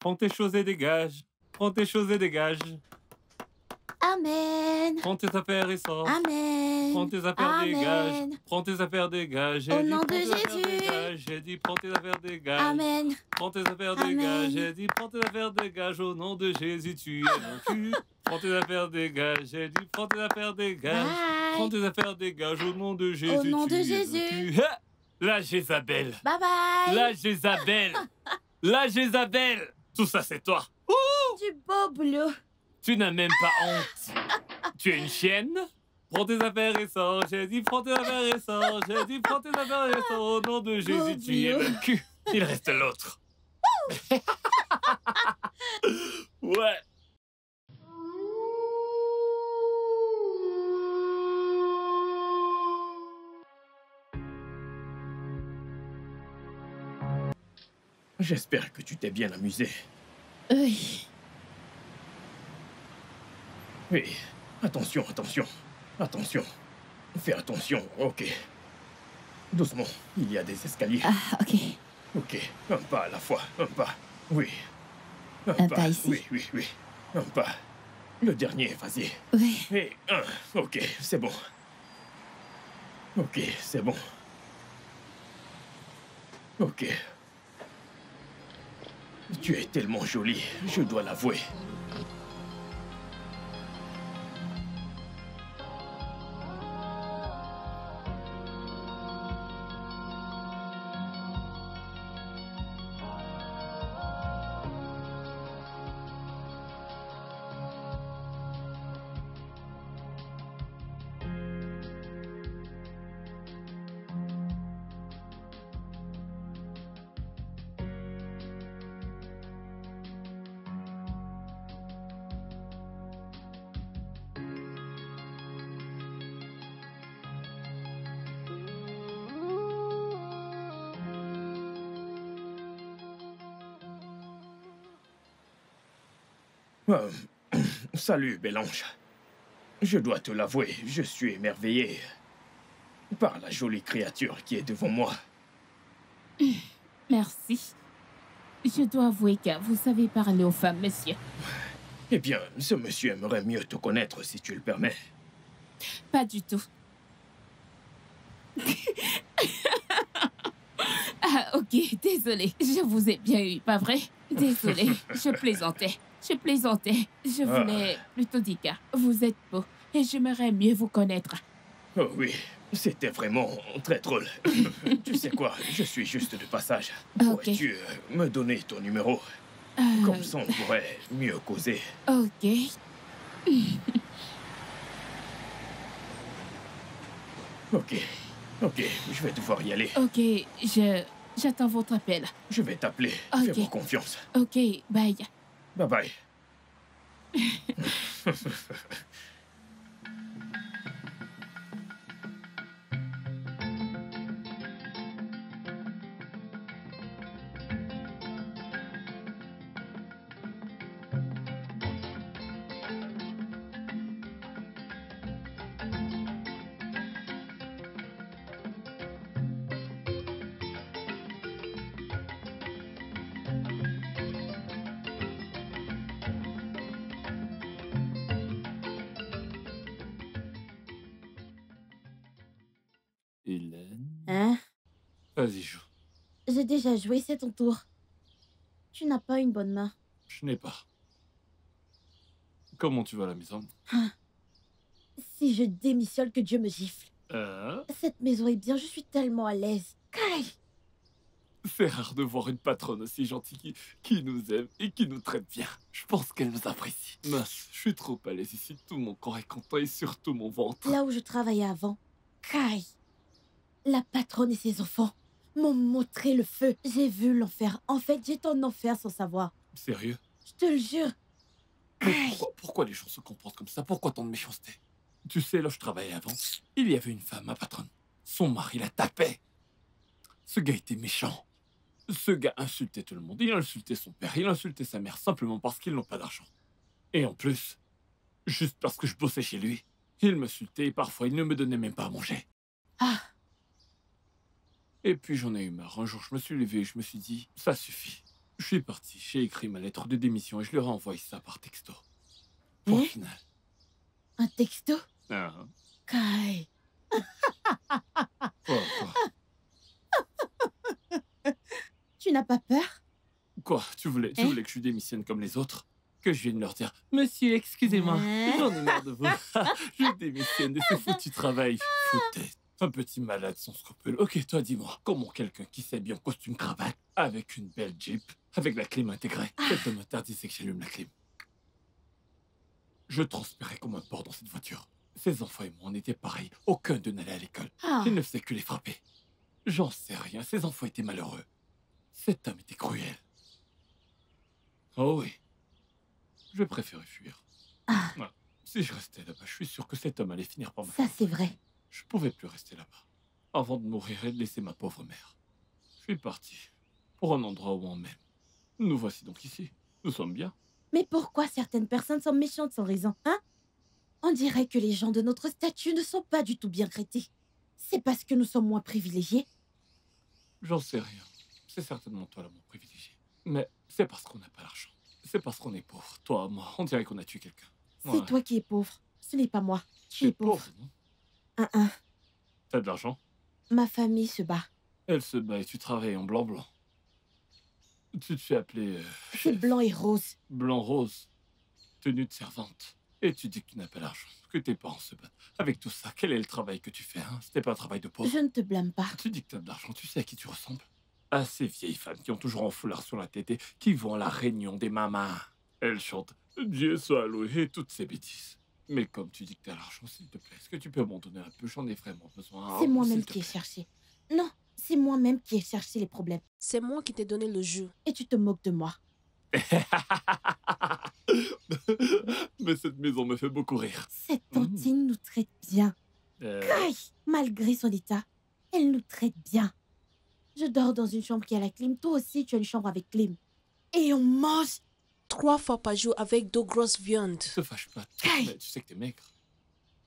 Prends tes choses et dégage. Prends tes choses et dégage. Amen. Prends tes affaires et sors. Amen. Prends tes affaires, Amen. dégage. Prends tes affaires, dégage. Au nom de Jésus. J'ai dit, prends tes affaires, dégage. Amen. Prends tes affaires, Amen. dégage. J'ai dit, prends tes affaires, dégage. Au nom de Jésus, tu es vaincu. Prends tes affaires, dégage. J'ai dit, prends tes affaires, dégage. Bye. Prends tes affaires, dégage. Au nom de Jésus, Au nom tu de es Jésus. vaincu. Ha! La Jézabel. Bye bye. La Jézabel. La Jézabel. Tout ça, c'est toi. Du beau boulot. Tu n'as même pas honte. Tu es une chienne. Prends tes affaires et sors. J'ai dit, prends tes affaires et sors. J'ai dit, prends tes affaires et sors. Au nom de Jésus, tu es vaincu. Il reste l'autre. Ouais. J'espère que tu t'es bien amusé. Oui. Oui. Attention, attention. Attention. Fais attention, ok. Doucement, il y a des escaliers. Ah, ok. Ok, un pas à la fois, un pas. Oui. Un pas ici. Oui, oui, oui. Un pas. Le dernier, vas-y. Oui. Et un. Ok, c'est bon. Ok, c'est bon. Ok. Tu es tellement jolie, je dois l'avouer. Salut, Bélange. Je dois te l'avouer, je suis émerveillé par la jolie créature qui est devant moi. Merci. Je dois avouer que vous savez parler aux femmes, monsieur. Eh bien, ce monsieur aimerait mieux te connaître si tu le permets. Pas du tout. Ah, ok, désolé. Je vous ai bien eu, pas vrai? Désolé, je plaisantais. Je plaisantais. Je voulais plutôt dire que vous êtes beau et j'aimerais mieux vous connaître. Oh oui, c'était vraiment très drôle. Tu sais quoi, je suis juste de passage. Pourrais-tu me donner ton numéro? Comme ça, on pourrait mieux causer. Ok. Ok, je vais devoir y aller. Ok, j'attends votre appel. Je vais t'appeler. Ok. Fais-moi confiance. Ok, bye. Bye bye. Hélène. Hein? Vas-y, joue. J'ai déjà joué, c'est ton tour. Tu n'as pas une bonne main. Je n'ai pas. Comment tu vas à la maison? Si je démissionne, que Dieu me gifle. Hein? Cette maison est bien, je suis tellement à l'aise. Kai! C'est rare de voir une patronne aussi gentille qui nous aime et qui nous traite bien. Je pense qu'elle nous apprécie. Mince, je suis trop à l'aise ici. Tout mon corps est content et surtout mon ventre. Là où je travaillais avant, Kai, la patronne et ses enfants m'ont montré le feu. J'ai vu l'enfer. En fait, j'étais en enfer sans savoir. Sérieux? Je te le jure. Mais pourquoi les gens se comportent comme ça? Pourquoi tant de méchanceté? Tu sais, là où je travaillais avant, il y avait une femme, ma patronne. Son mari la tapait. Ce gars était méchant. Ce gars insultait tout le monde. Il insultait son père, il insultait sa mère, simplement parce qu'ils n'ont pas d'argent. Et en plus, juste parce que je bossais chez lui, il m'insultait et parfois il ne me donnait même pas à manger. Ah. Et puis j'en ai eu marre. Un jour, je me suis levé et je me suis dit, ça suffit. Je suis parti, j'ai écrit ma lettre de démission et je leur ai envoyé ça par texto. Point Hein? final. Un texto? Ah, Kai, quoi? tu n'as pas peur? Quoi? Tu voulais Hein? que je démissionne comme les autres? Que je vienne leur dire, monsieur, excusez-moi, Hein? j'en ai marre de vous. Je démissionne de ce foutu travail. Foutaise. Un petit malade sans scrupule. Ok, toi, dis-moi, comment quelqu'un qui s'habille en costume cravate, avec une belle Jeep, avec la clim intégrée, cet homme interdisait que j'allume la clim. Je transpirais comme un porc dans cette voiture. Ces enfants et moi, on était pareils. Aucun d'eux n'allait à l'école. Ah, Il ne faisait que les frapper. J'en sais rien, ces enfants étaient malheureux. Cet homme était cruel. Oh oui. Je préférais fuir. ah, Ouais. Si je restais là-bas, je suis sûr que cet homme allait finir par me ça faire. c'est vrai. Je pouvais plus rester là-bas. Avant de mourir et de laisser ma pauvre mère. Je suis parti. Pour un endroit où on m'aime. Nous voici donc ici. Nous sommes bien. Mais pourquoi certaines personnes sont méchantes sans raison, hein? On dirait que les gens de notre statut ne sont pas du tout bien traités. C'est parce que nous sommes moins privilégiés. J'en sais rien. C'est certainement toi l'amour privilégié. Mais c'est parce qu'on n'a pas l'argent. C'est parce qu'on est pauvre. Toi, moi, on dirait qu'on a tué quelqu'un. C'est Ouais. toi qui es pauvre. Ce n'est pas moi. Tu T'es es pauvre. non? Hein. T'as de l'argent? Ma famille se bat. Elle se bat et tu travailles en blanc-blanc. Tu te fais appeler C'est chef. blanc et rose. Blanc-rose. Tenue de servante. Et tu dis que tu n'as pas l'argent. Que tes parents se battent. Avec tout ça, quel est le travail que tu fais, hein? C'était pas un travail de pauvre. Je ne te blâme pas. Tu dis que t'as de l'argent, tu sais à qui tu ressembles? À ces vieilles femmes qui ont toujours un foulard sur la tête et qui vont à la réunion des mamas. Elles chantent Dieu soit loué et toutes ces bêtises. Mais comme tu dis que t'as l'argent, s'il te plaît, est-ce que tu peux m'en donner un peu? J'en ai vraiment besoin. C'est hein, moi-même s'il te qui ai plaît. cherché. Non, c'est moi-même qui ai cherché les problèmes. C'est moi qui t'ai donné le jeu. Et tu te moques de moi. Mais cette maison me fait beaucoup rire. Cette tantine nous traite bien. Kai, malgré son état, elle nous traite bien. Je dors dans une chambre qui a la clim. Toi aussi, tu as une chambre avec clim. Et on mange. 3 fois par jour avec 2 grosses viandes. Ne te fâche pas. Kai. Mais tu sais que t'es maigre.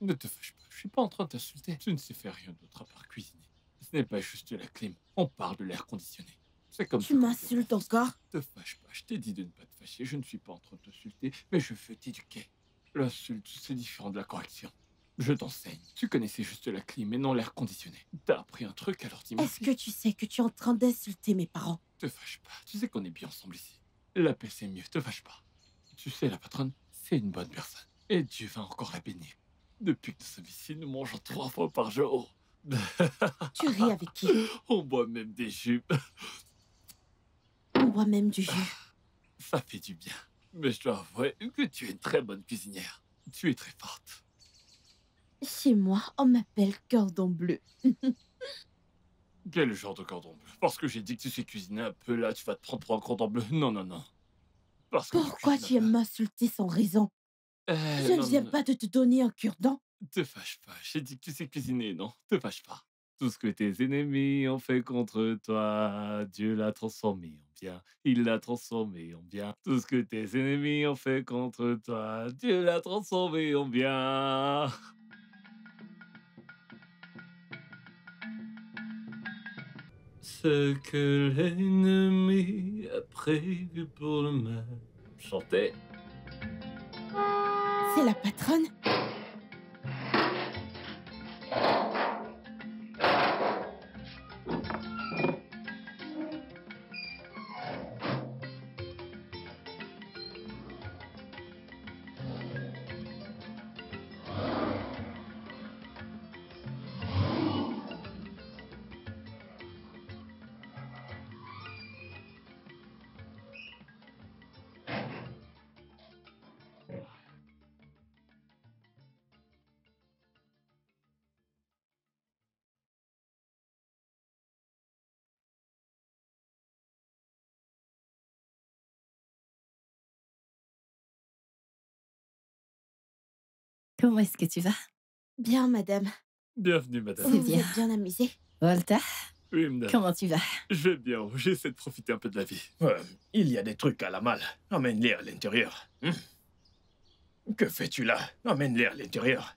Ne te fâche pas. Je suis pas en train de t'insulter. Tu ne sais faire rien d'autre à part cuisiner. Ce n'est pas juste de la clim. On parle de l'air conditionné. C'est comme Tu ça qu'on dit en m'insultes France. encore? Ne te fâche pas. Je t'ai dit de ne pas te fâcher. Je ne suis pas en train de t'insulter, mais je veux t'éduquer. L'insulte, c'est différent de la correction. Je t'enseigne. Tu connaissais juste la clim et non l'air conditionné. T'as appris un truc, alors dis-moi. Est-ce que tu sais que tu es en train d'insulter mes parents? Te fâche pas. Tu sais qu'on est bien ensemble ici. La paix, c'est mieux. Te fâche pas. Tu sais, la patronne, c'est une bonne personne. Et Dieu va encore la bénir. Depuis que nous sommes ici, nous mangeons 3 fois par jour. Tu ris avec qui? On boit même des jupes. On boit même du jus. Ça fait du bien. Mais je dois avouer que tu es une très bonne cuisinière. Tu es très forte. Chez moi, on m'appelle cordon bleu. Quel genre de cordon bleu? Parce que j'ai dit que tu sais cuisiner un peu, là, tu vas te prendre pour un cordon bleu. Non, non, non. Parce que Pourquoi tu cuisines aimes m'insulter sans raison? Je ne viens pas de te donner un cure-dent. Te fâche pas, j'ai dit que tu sais cuisiner, non? Te fâche pas. Tout ce que tes ennemis ont fait contre toi, Dieu l'a transformé en bien. Il l'a transformé en bien. Tout ce que tes ennemis ont fait contre toi, Dieu l'a transformé en bien. Ce que l'ennemi a prévu pour le mal. Chantez. C'est la patronne? Comment est-ce que tu vas? Bien, madame. Bienvenue, madame. Vous vous bien. êtes bien amusée? Volta, Oui, madame. comment tu vas? Je vais bien, j'essaie de profiter un peu de la vie. Il y a des trucs à la malle. Emmène-les à l'intérieur. Que fais-tu là? Emmène-les à l'intérieur.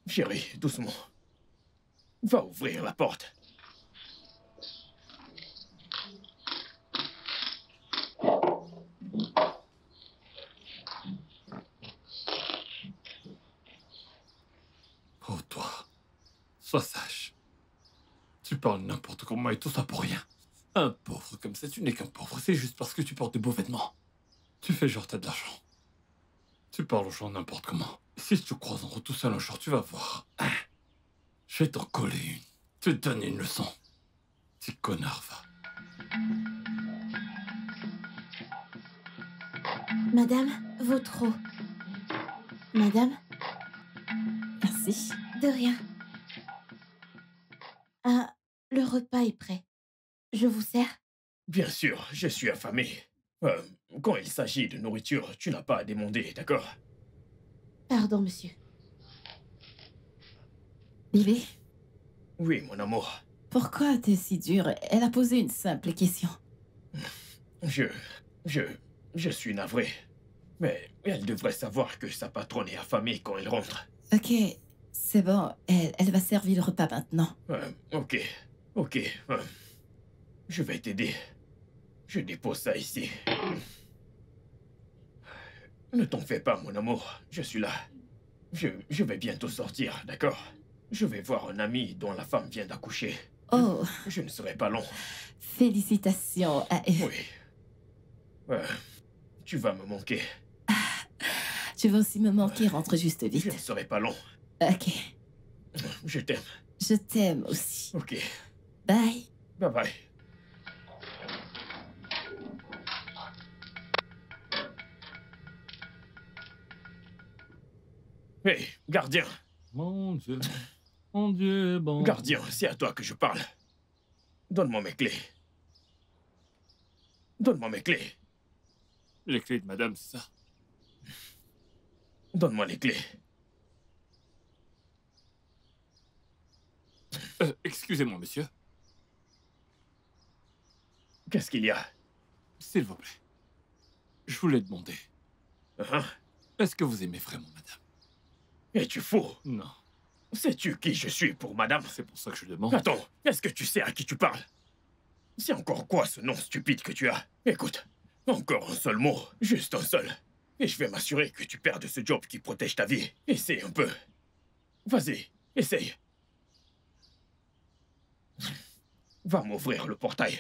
Chérie, doucement. Va ouvrir la porte. Sois sage. Tu parles n'importe comment et tout ça pour rien. Un pauvre comme ça, tu n'es qu'un pauvre. C'est juste parce que tu portes de beaux vêtements. Tu fais genre t'as de l'argent. Tu parles aux gens n'importe comment. Si je te croise en route tout seul un jour, tu vas voir. Hein? Je vais t'en coller une. Te donner une leçon. Petit connard, va. Madame, votre eau. Madame, Merci. de rien. Ah, le repas est prêt. Je vous sers? Bien sûr, je suis affamé. Quand il s'agit de nourriture, tu n'as pas à demander, d'accord? Pardon, monsieur. Bébé, Oui, mon amour. pourquoi t'es si dure? Elle a posé une simple question. Je suis navré. Mais elle devrait savoir que sa patronne est affamée quand elle rentre. Ok, c'est bon. Elle va servir le repas maintenant. Ok. Je vais t'aider. Je dépose ça ici. Ne t'en fais pas, mon amour. Je suis là. Je vais bientôt sortir, d'accord? Je vais voir un ami dont la femme vient d'accoucher. Oh, Je ne serai pas long. félicitations à eux. Oui. Tu vas me manquer. Tu vas aussi me manquer, rentre juste Je ne vite. serai pas long. Ok, Je t'aime. je t'aime aussi. Ok. Bye. Bye bye. Hé, gardien. Mon Dieu est bon. Gardien, c'est à toi que je parle. Donne-moi mes clés. Donne-moi mes clés. Les clés de madame, c'est ça? Donne-moi les clés. Excusez-moi, monsieur. Qu'est-ce qu'il y a? S'il vous plaît. Je voulais demander. Hein? Est-ce que vous aimez vraiment madame? Es-tu fou? Non. Sais-tu qui je suis pour madame? C'est pour ça que je demande. Attends, est-ce que tu sais à qui tu parles? C'est encore quoi ce nom stupide que tu as? Écoute, encore un seul mot, juste un seul. Et je vais m'assurer que tu perdes ce job qui protège ta vie. Essaye un peu. Vas-y, essaye. Va m'ouvrir le portail.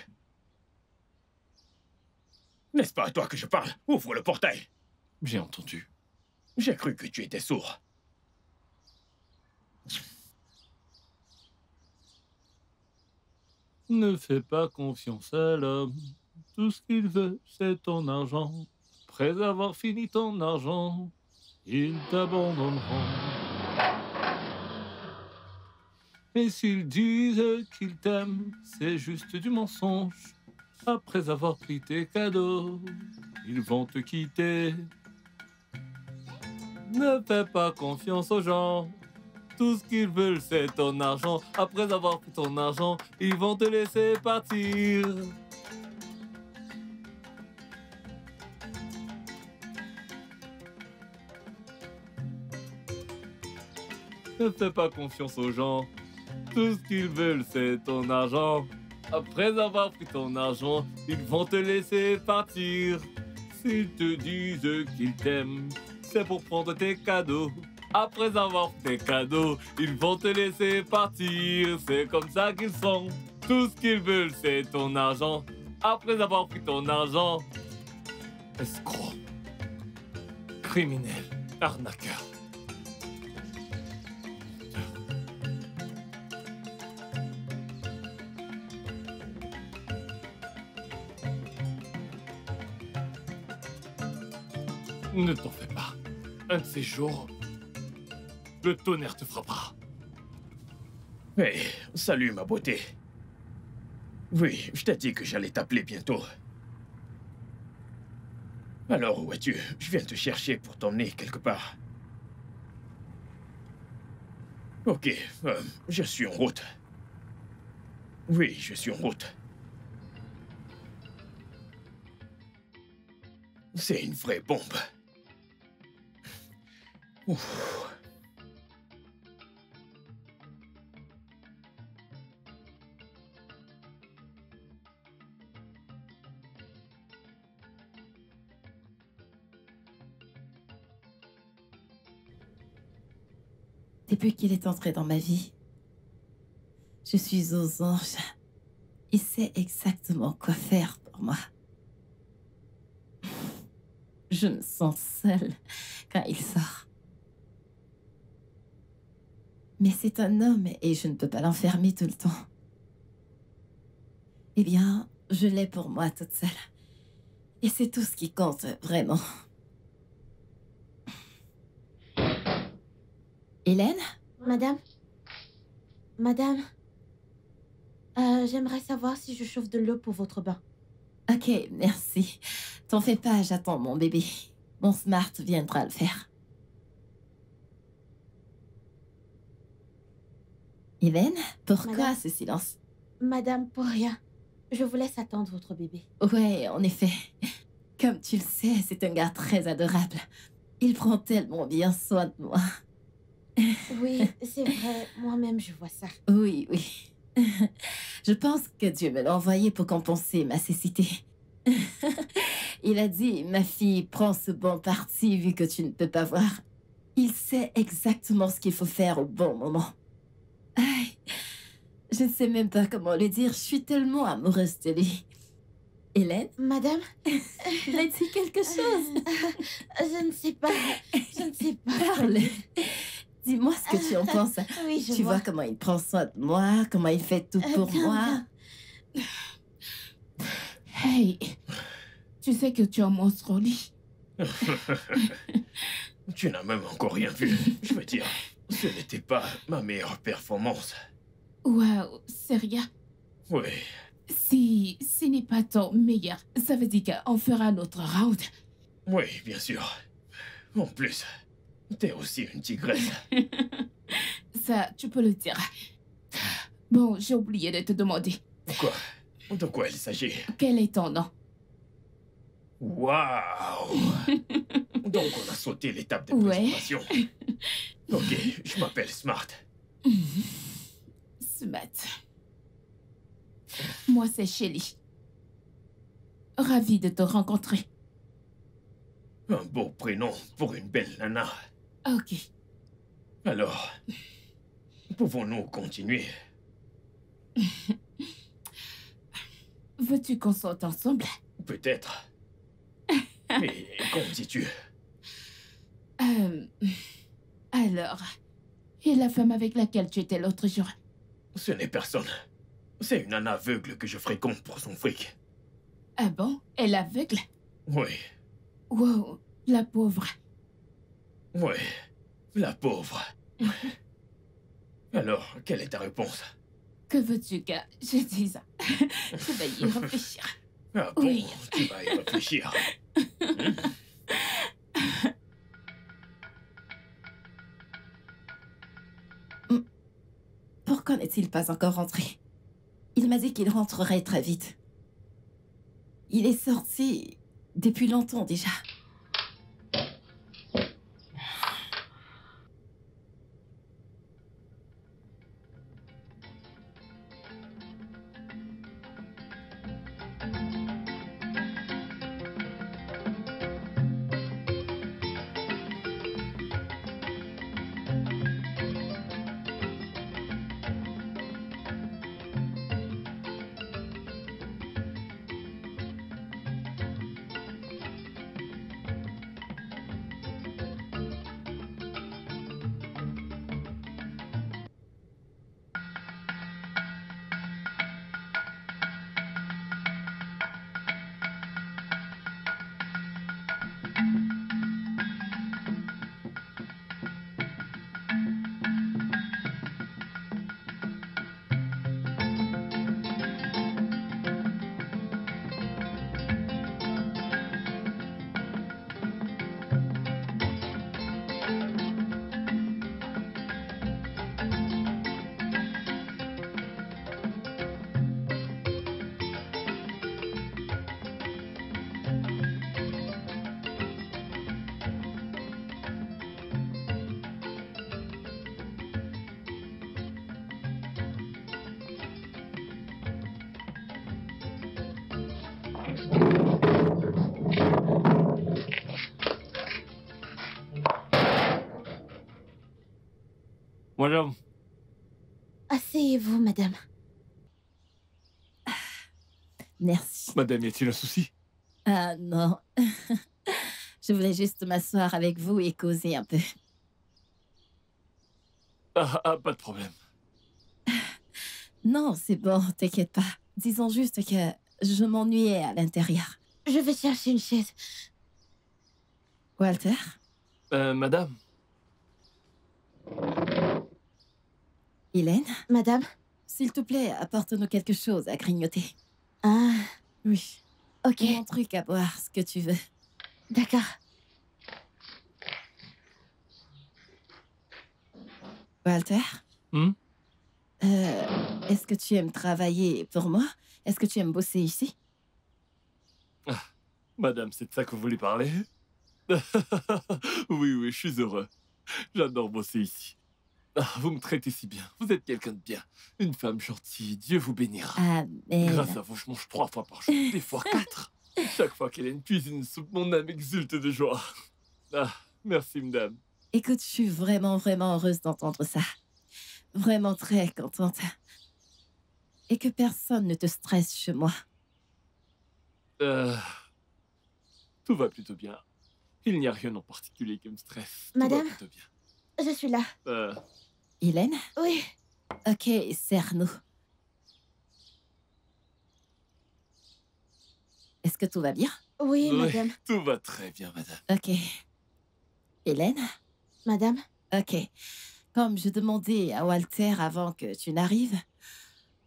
N'est-ce pas à toi que je parle? Ouvre le portail. J'ai entendu. J'ai cru que tu étais sourd. Ne fais pas confiance à l'homme. Tout ce qu'il veut, c'est ton argent. Après avoir fini ton argent, ils t'abandonneront. Et s'ils disent qu'ils t'aiment, c'est juste du mensonge. Après avoir pris tes cadeaux, ils vont te quitter. Ne fais pas confiance aux gens. Tout ce qu'ils veulent, c'est ton argent. Après avoir pris ton argent, ils vont te laisser partir. Ne fais pas confiance aux gens. Tout ce qu'ils veulent, c'est ton argent. Après avoir pris ton argent, ils vont te laisser partir. S'ils te disent qu'ils t'aiment, c'est pour prendre tes cadeaux. Après avoir pris tes cadeaux, ils vont te laisser partir. C'est comme ça qu'ils sont. Tout ce qu'ils veulent, c'est ton argent. Après avoir pris ton argent, escroc, criminel, arnaqueur. Ne t'en fais pas. Un de ces jours, le tonnerre te frappera. Hey, salut ma beauté. Oui, je t'ai dit que j'allais t'appeler bientôt. Alors, où es-tu? Je viens te chercher pour t'emmener quelque part. Ok, je suis en route. Oui, je suis en route. C'est une vraie bombe. Ouf. Depuis qu'il est entré dans ma vie, Je suis aux anges. Il sait exactement quoi faire pour moi. Je me sens seule quand il sort. Mais c'est un homme et je ne peux pas l'enfermer tout le temps. Eh bien, je l'ai pour moi toute seule. Et c'est tout ce qui compte, vraiment. Hélène? Madame? Madame? J'aimerais savoir si je chauffe de l'eau pour votre bain. Ok, merci. T'en fais pas, j'attends mon bébé. Mon smart viendra le faire. Hélène, pourquoi Madame? ce silence? Madame, pour rien. Je vous laisse attendre votre bébé. Ouais, en effet. Comme tu le sais, c'est un gars très adorable. Il prend tellement bien soin de moi. Oui, c'est vrai. Moi-même, je vois ça. Oui, oui. Je pense que Dieu me l'a envoyé pour compenser ma cécité. Il a dit, ma fille, prends ce bon parti vu que tu ne peux pas voir. Il sait exactement ce qu'il faut faire au bon moment. Aïe, je ne sais même pas comment le dire, je suis tellement amoureuse de lui. Hélène? Madame? Il a dit quelque chose. Je ne sais pas. Je ne sais pas. Parle. Dis-moi ce que tu en penses. Oui, je Tu vois comment il prend soin de moi, comment il fait tout pour bien, moi. bien. Hey, tu sais que tu es un monstre au lit. Tu n'as même encore rien vu. Je veux dire, ce n'était pas ma meilleure performance. Waouh, sérieux? Oui, Si ce n'est pas ton meilleur, ça veut dire qu'on fera notre round. oui, bien sûr. En plus, t'es aussi une tigresse. Ça, tu peux le dire. Bon, j'ai oublié de te demander. Quoi? De quoi il s'agit? Quel est ton nom? Waouh! Donc on a sauté l'étape de Ouais. présentation. Ok, je m'appelle Smart. Smart. Moi, c'est Shelly. Ravie de te rencontrer. Un beau prénom pour une belle nana. Ok. Alors, pouvons-nous continuer? Veux-tu qu'on sorte ensemble? Peut-être. Mais qu'en dis-tu? Alors, et la femme avec laquelle tu étais l'autre jour? Ce n'est personne. C'est une nana aveugle que je fréquente pour son fric. Ah bon? Elle est aveugle? Oui, Wow, la pauvre. oui, la pauvre. Alors, quelle est ta réponse? Que veux-tu que je dise? Je vais y réfléchir. Ah bon, Oui. tu vas y réfléchir. Pourquoi n'est-il pas encore rentré? Il m'a dit qu'il rentrerait très vite. Il est sorti depuis longtemps déjà. Madame, Asseyez-vous, madame. Merci. Madame, y a-t-il un souci? Ah non. Je voulais juste m'asseoir avec vous et causer un peu. Pas de problème. Non, c'est bon, t'inquiète pas. Disons juste que je m'ennuyais à l'intérieur. Je vais chercher une chaise. Walter? Madame? Hélène? Madame? S'il te plaît, apporte-nous quelque chose à grignoter. Ah, Oui. ok. Mon truc à boire, ce que tu veux. D'accord. Walter? Hmm? Est-ce que tu aimes travailler pour moi? Est-ce que tu aimes bosser ici? Madame, c'est de ça que vous voulez parler? Oui, je suis heureux. J'adore bosser ici. Vous me traitez si bien. Vous êtes quelqu'un de bien. Une femme gentille. Dieu vous bénira. Amen. Grâce à vous, je mange 3 fois par jour, des fois 4. Chaque fois qu'Hélène cuisine une soupe, mon âme exulte de joie. Merci, madame. Écoute, je suis vraiment, vraiment heureuse d'entendre ça. Vraiment très contente. Et que personne ne te stresse chez moi. Tout va plutôt bien. Il n'y a rien en particulier qui me stresse. Tout Madame? va plutôt bien. Je suis là. Hélène? Oui. Ok, serre-nous. Est-ce que tout va bien? Oui, Oui, madame. tout va très bien, madame. Ok. Hélène? Madame? Ok. Comme je demandais à Walter avant que tu n'arrives,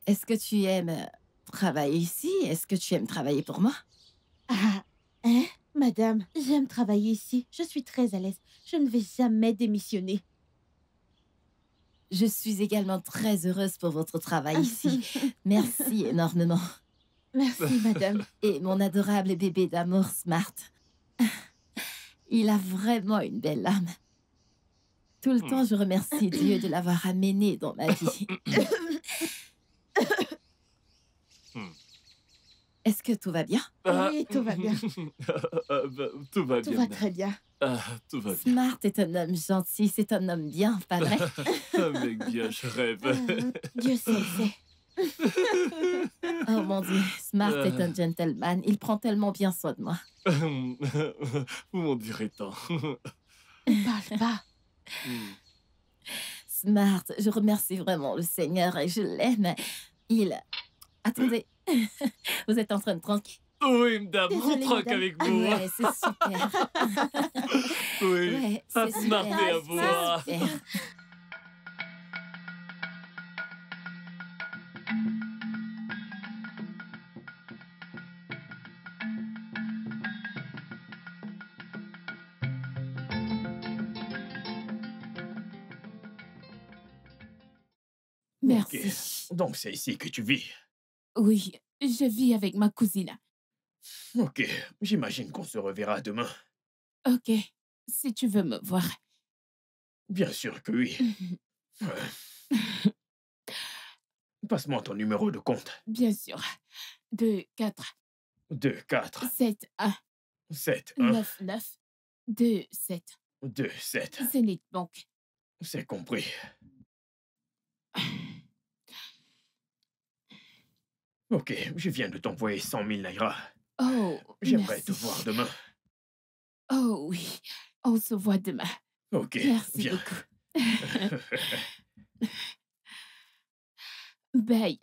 est-ce que tu aimes travailler ici? Est-ce que tu aimes travailler pour moi? Ah, hein? Madame, j'aime travailler ici. Je suis très à l'aise. Je ne vais jamais démissionner. Je suis également très heureuse pour votre travail ici. Merci énormément. Merci, madame. Et mon adorable bébé d'amour Smart. Il a vraiment une belle âme. Tout le temps, je remercie Dieu de l'avoir amené dans ma vie. Est-ce que tout va bien? Oui, tout va bien. Tout va Tout bien, va madame. très bien. Tout va bien. Smart est un homme gentil, c'est un homme bien, pas vrai? Un mec bien, je rêve. Dieu sait le fait. Oh mon Dieu, Smart est un gentleman. Il prend tellement bien soin de moi. Vous m'en direz tant. Ne parle pas. Smart, je remercie vraiment le Seigneur et je l'aime. Il... Attendez, vous êtes en train de tranquille? Oui, madame, on Désolée, troque madame. avec vous. Ouais, c'est super. Oui, Ouais, à c'est Smart super. et à vous. C'est super. Merci. Ok. Donc c'est ici que tu vis. Oui, je vis avec ma cousine. Ok, j'imagine qu'on se reverra demain. Ok, si tu veux me voir. Bien sûr que oui. Passe-moi ton numéro de compte. Bien sûr. 2 4 2 4 7 1 7 1 9 9 2 7 2 7. Zénith Bank. C'est compris. Ok, je viens de t'envoyer 100 000 naira. Oh, J'aimerais merci. te voir demain. Oh oui, on se voit demain. Ok, Merci viens. beaucoup. Bye.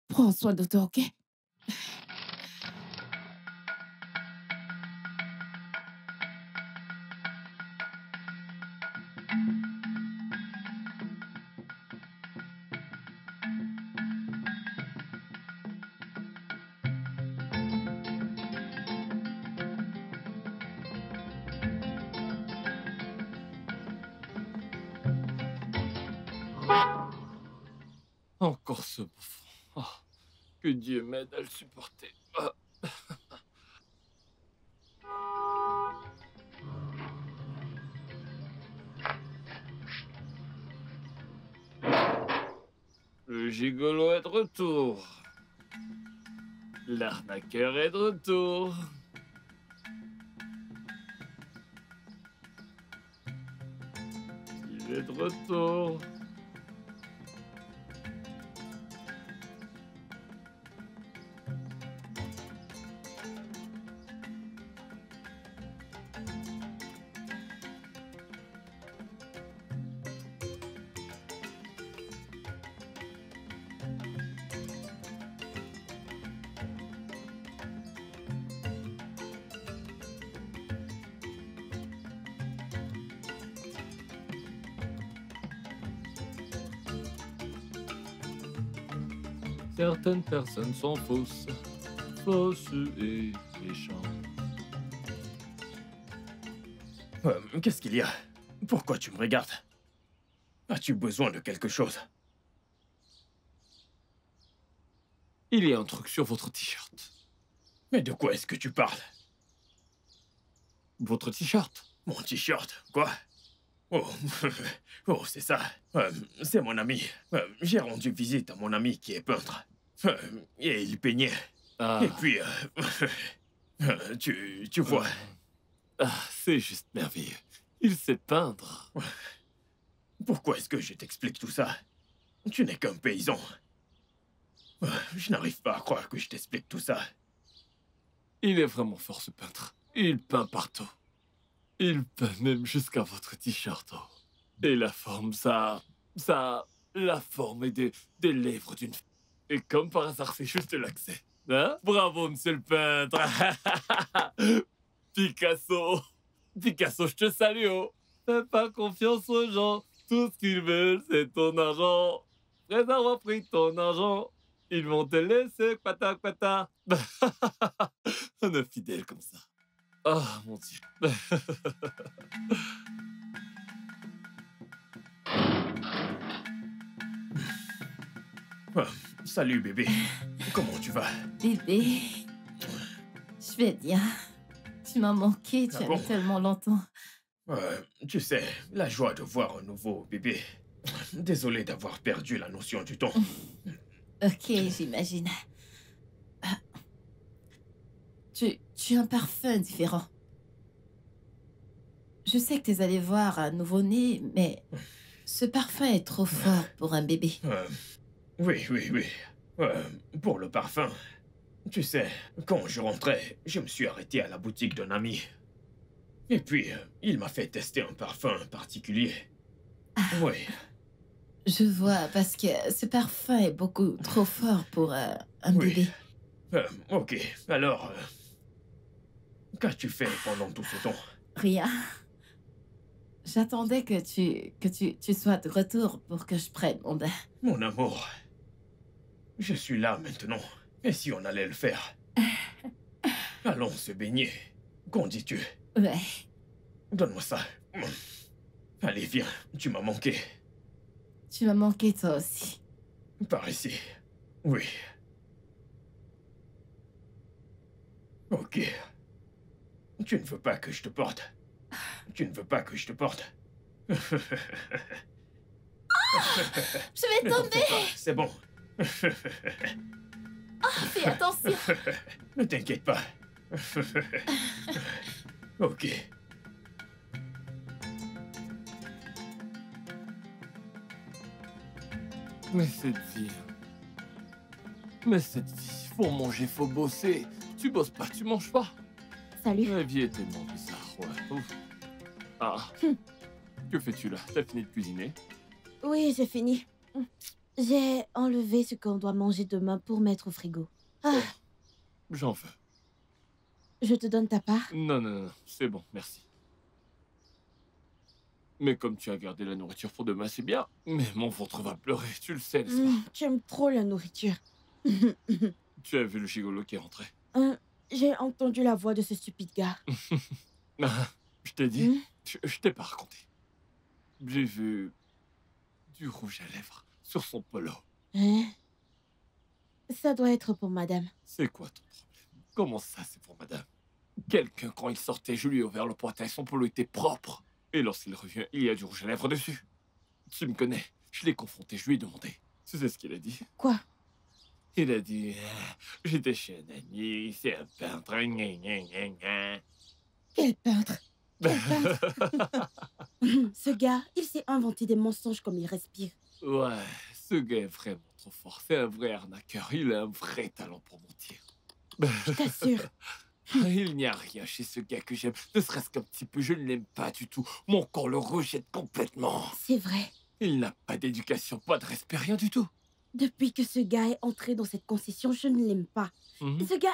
Prends soin de toi, ok? Encore ce bouffon. Oh, que Dieu m'aide à le supporter. Le gigolo est de retour. L'arnaqueur est de retour. Il est de retour. Certaines personnes sont fausses, fausses et méchantes. Qu'est-ce qu'il y a? Pourquoi tu me regardes? As-tu besoin de quelque chose? Il y a un truc sur votre t-shirt. Mais de quoi est-ce que tu parles? Votre t-shirt? Mon t-shirt? Quoi? Oh, oh, c'est ça. C'est mon ami. J'ai rendu visite à mon ami qui est peintre. Et il peignait. Ah. Et puis, tu vois. Ah, c'est juste merveilleux. Il sait peindre. Pourquoi est-ce que je t'explique tout ça? Tu n'es qu'un paysan. Je n'arrive pas à croire que je t'explique tout ça. Il est vraiment fort, ce peintre. Il peint partout. Il peint même jusqu'à votre t-shirt. Et la forme, la forme est des lèvres d'une femme. Et comme par hasard, c'est juste l'accès. Hein? Bravo, monsieur le peintre. Picasso. Picasso, je te salue. Oh. Fais pas confiance aux gens. Tout ce qu'ils veulent, c'est ton argent. Après avoir pris ton argent, ils vont te laisser pata. On est fidèle comme ça. Oh, mon Dieu. Salut, bébé. Comment tu vas? Bébé, je vais bien. Tu m'as manqué, tu as mis tellement longtemps. Tu sais, la joie de voir un nouveau bébé. Désolé d'avoir perdu la notion du temps. Ok, j'imagine. Tu as un parfum différent. Je sais que tu es allé voir un nouveau-né, mais ce parfum est trop fort pour un bébé. Oui. Pour le parfum. Tu sais, quand je rentrais, je me suis arrêté à la boutique d'un ami. Et puis, il m'a fait tester un parfum particulier. Oui. Je vois, parce que ce parfum est beaucoup trop fort pour un bébé. Ok, alors... qu'as-tu fait pendant tout ce temps? Rien. J'attendais que tu sois de retour pour que je prenne mon bain. Mon amour, je suis là maintenant. Et si on allait le faire? Allons se baigner. Qu'en dis-tu? Ouais. Donne-moi ça. Allez, viens, tu m'as manqué. Tu m'as manqué toi aussi. Par ici. Oui. Ok. Tu ne veux pas que je te porte? Tu ne veux pas que je te porte? Je vais tomber! C'est bon. Fais attention! Ne t'inquiète pas. Ok. Mais cette vie... faut manger, faut bosser. Tu bosses pas, tu manges pas. Salut. La vie est tellement bizarre, ouais. Ouf. Ah. Que fais-tu là? T'as fini de cuisiner? Oui, j'ai fini. J'ai enlevé ce qu'on doit manger demain pour mettre au frigo. Ah, J'en veux. je te donne ta part. Non, c'est bon, merci. Mais comme tu as gardé la nourriture pour demain, c'est bien. Mais mon ventre va pleurer, tu le sais, n'est-ce pas? Tu aimes trop la nourriture. Tu as vu le gigolo qui est rentré? J'ai entendu la voix de ce stupide gars. Je t'ai dit, je t'ai pas raconté. J'ai vu du rouge à lèvres sur son polo. Hein? Ça doit être pour madame. C'est quoi ton problème? Comment ça, c'est pour madame? Quelqu'un, quand il sortait, je lui ai ouvert le portail, son polo était propre. Et lorsqu'il revient, il y a du rouge à lèvres dessus. Tu me connais, je l'ai confronté, je lui ai demandé. Tu sais ce qu'il a dit? Quoi? Il a dit, j'étais chez un ami, c'est un peintre. Quel peintre? Quel peintre? Ce gars, il s'est inventé des mensonges comme il respire. Ouais, ce gars est vraiment trop fort. C'est un vrai arnaqueur. Il a un vrai talent pour mentir. Je t'assure. Il n'y a rien chez ce gars que j'aime. Ne serait-ce qu'un petit peu, je ne l'aime pas du tout. Mon corps le rejette complètement. C'est vrai. Il n'a pas d'éducation, pas de respect, rien du tout. Depuis que ce gars est entré dans cette concession, je ne l'aime pas. Ce gars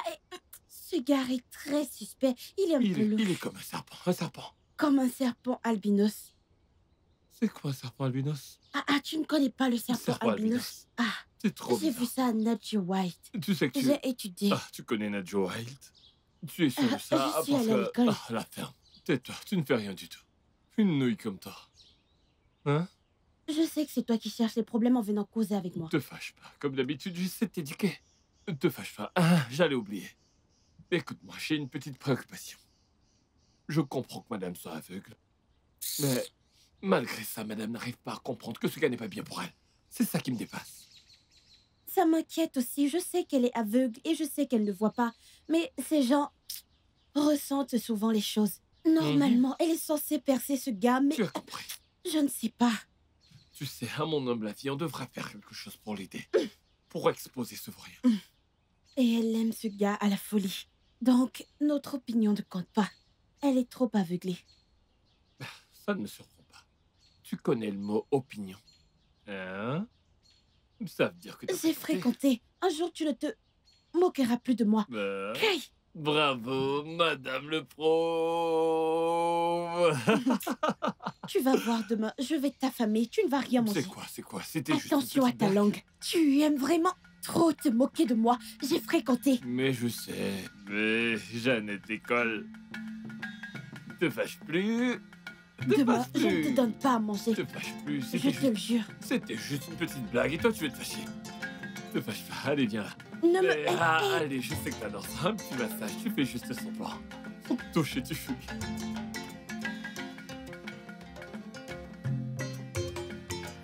est très suspect. Il est un peu lourd. Il est comme un serpent, Comme un serpent albinos. C'est quoi un serpent albinos? Ah, tu ne connais pas le serpent albinos? Ah, c'est trop j'ai vu ça à Nature White. Tu sais que j'ai étudié. Ah, tu connais Nature White? Tu es sûr de ça? Je suis allée à l'école. Ah, la ferme. Tais-toi, tu ne fais rien du tout. Une nouille comme toi. Hein? Je sais que c'est toi qui cherches les problèmes en venant causer avec moi. Te fâche pas. Comme d'habitude, j'essaie de t'éduquer. Te fâche pas. Ah, j'allais oublier. Écoute-moi, j'ai une petite préoccupation. Je comprends que madame soit aveugle. Mais malgré ça, madame n'arrive pas à comprendre que ce gars n'est pas bien pour elle. C'est ça qui me dépasse. Ça m'inquiète aussi. Je sais qu'elle est aveugle et je sais qu'elle ne voit pas. Mais ces gens ressentent souvent les choses. Normalement, elle est censée percer ce gars, mais... Tu as compris. Je ne sais pas. Tu sais, à mon humble avis, on devrait faire quelque chose pour l'aider. Pour exposer ce vaurien. Et elle aime ce gars à la folie. Donc, notre opinion ne compte pas. Elle est trop aveuglée. Ça ne me surprend pas. Tu connais le mot opinion. Hein? Ça veut dire que... J'ai fréquenté. Un jour, tu ne te moqueras plus de moi. Hey! Bravo, madame le pro. Tu vas voir demain, je vais t'affamer, tu ne vas rien manger. C'est quoi? C'était juste Attention à ta langue. Tu aimes vraiment trop te moquer de moi. J'ai fréquenté. Mais je sais. Mais Jeannette École. Te fâche plus. Demain, je ne te donne pas à manger. Te fâche plus. Je te le jure. C'était juste une petite blague et toi tu veux te fâcher. Te fâche pas, allez viens là. Ne me... Allez, je sais que t'adores ça, un petit massage, tu fais juste semblant. Faut te toucher, tu fuis.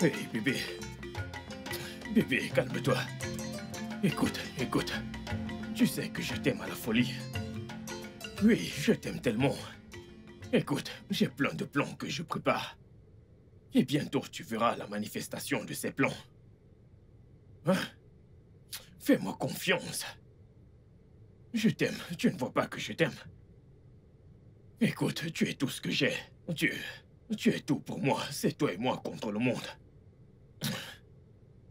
Hé, bébé. Bébé, calme-toi. Écoute. Tu sais que je t'aime à la folie. Oui, je t'aime tellement. Écoute, j'ai plein de plans que je prépare. Et bientôt, tu verras la manifestation de ces plans. Hein? Fais-moi confiance. Je t'aime. Tu ne vois pas que je t'aime. Écoute, tu es tout ce que j'ai. Tu es tout pour moi. C'est toi et moi contre le monde.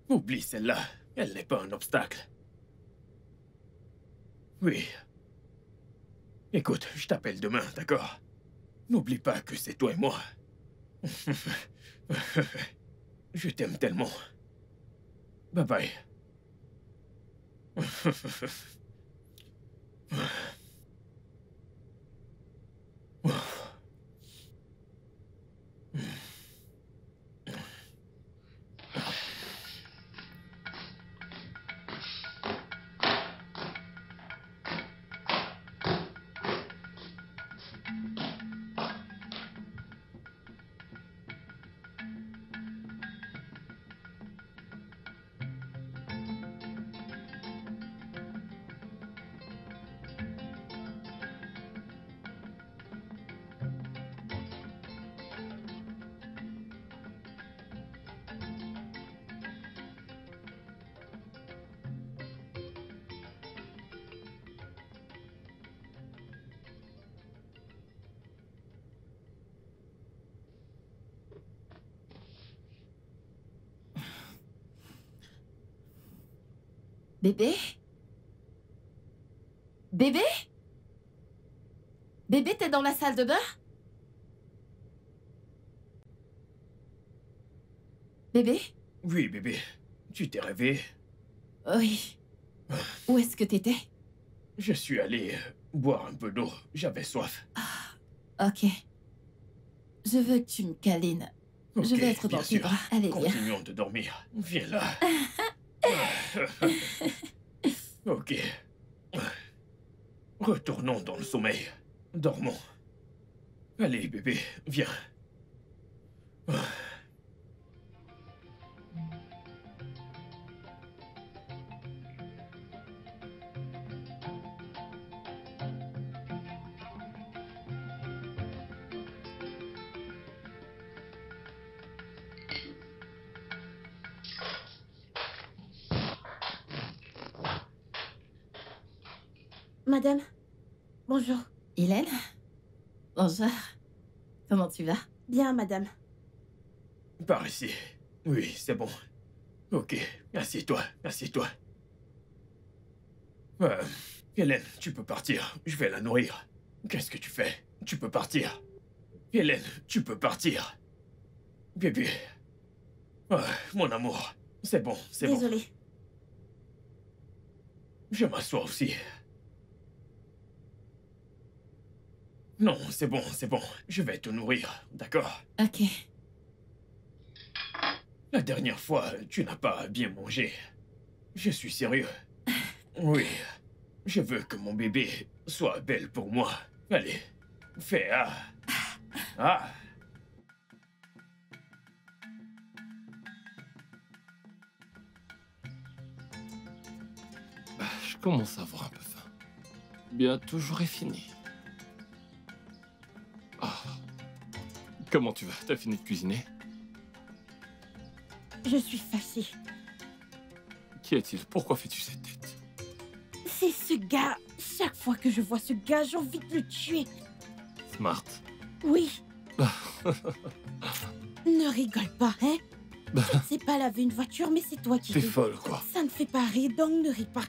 Oublie celle-là. Elle n'est pas un obstacle. Oui. Écoute, je t'appelle demain, d'accord? N'oublie pas que c'est toi et moi. Je t'aime tellement. Bye bye. Bébé? Bébé? Bébé, t'es dans la salle de bain? Bébé? Oui, bébé. Tu t'es réveillé? Oui. Où est-ce que t'étais? Je suis allé boire un peu d'eau. J'avais soif. Ah, ok. Je veux que tu me câlines. Je vais être dans tes bras. Allez, viens. Continuons de dormir. Viens là. Ok. Retournons dans le sommeil. Dormons. Allez, bébé, viens. Madame, bonjour. Hélène? Bonjour. Comment tu vas? Bien, madame. Par ici. Oui, c'est bon. Ok, assieds-toi, assieds-toi. Hélène, tu peux partir. Je vais la nourrir. Qu'est-ce que tu fais? Tu peux partir. Hélène, tu peux partir. Bébé. Ah, mon amour. C'est bon, c'est bon. Désolée. Je m'assois aussi. Non, c'est bon, c'est bon. Je vais te nourrir, d'accord? Ok. La dernière fois, tu n'as pas bien mangé. Je suis sérieux. Oui. Je veux que mon bébé soit belle pour moi. Allez, fais ah. Ah. Je commence à avoir un peu faim. Bientôt j'aurai fini. Ah. Comment tu vas? T'as fini de cuisiner? Je suis fâchée. Qui est-il? Pourquoi fais-tu cette tête? C'est ce gars. Chaque fois que je vois ce gars, j'ai envie de le tuer. Smart. Oui. Ne rigole pas, hein? Bah, Je ne sais pas laver une voiture, mais c'est toi qui t'es ris. folle, quoi. Ça ne fait pas rire, donc ne ris pas.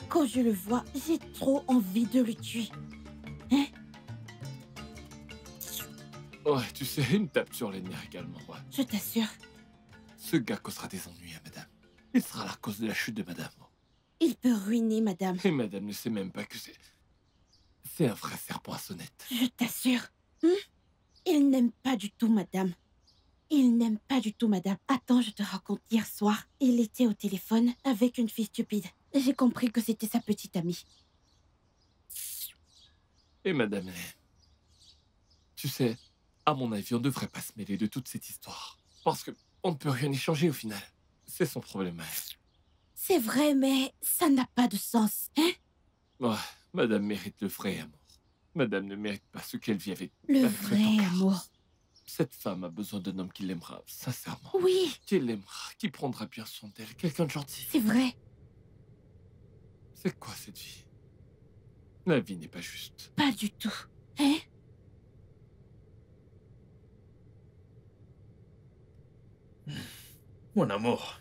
Quand je le vois, j'ai trop envie de le tuer. Hein? Ouais, tu sais, il me tape sur les nerfs également, ouais. Je t'assure. Ce gars causera des ennuis à madame. Il sera la cause de la chute de madame. Il peut ruiner madame. Et madame ne sait même pas que c'est... C'est un vrai serpent à sonnette. Je t'assure. Il n'aime pas du tout madame. Il n'aime pas du tout madame. Attends, je te raconte. Hier soir, il était au téléphone avec une fille stupide. J'ai compris que c'était sa petite amie. Et madame, tu sais, à mon avis, on ne devrait pas se mêler de toute cette histoire. Parce que on ne peut rien échanger au final. C'est son problème à elle. C'est vrai, mais ça n'a pas de sens, hein? Ouais, madame mérite le vrai amour. Madame ne mérite pas ce qu'elle vit avec... Le avec cet vrai encart. amour. Cette femme a besoin d'un homme qui l'aimera, sincèrement. Oui, Qui l'aimera, qui prendra bien soin d'elle. Quelqu'un de gentil. c'est vrai. C'est quoi cette vie? La vie n'est pas juste. Pas du tout. Hein? Mon amour,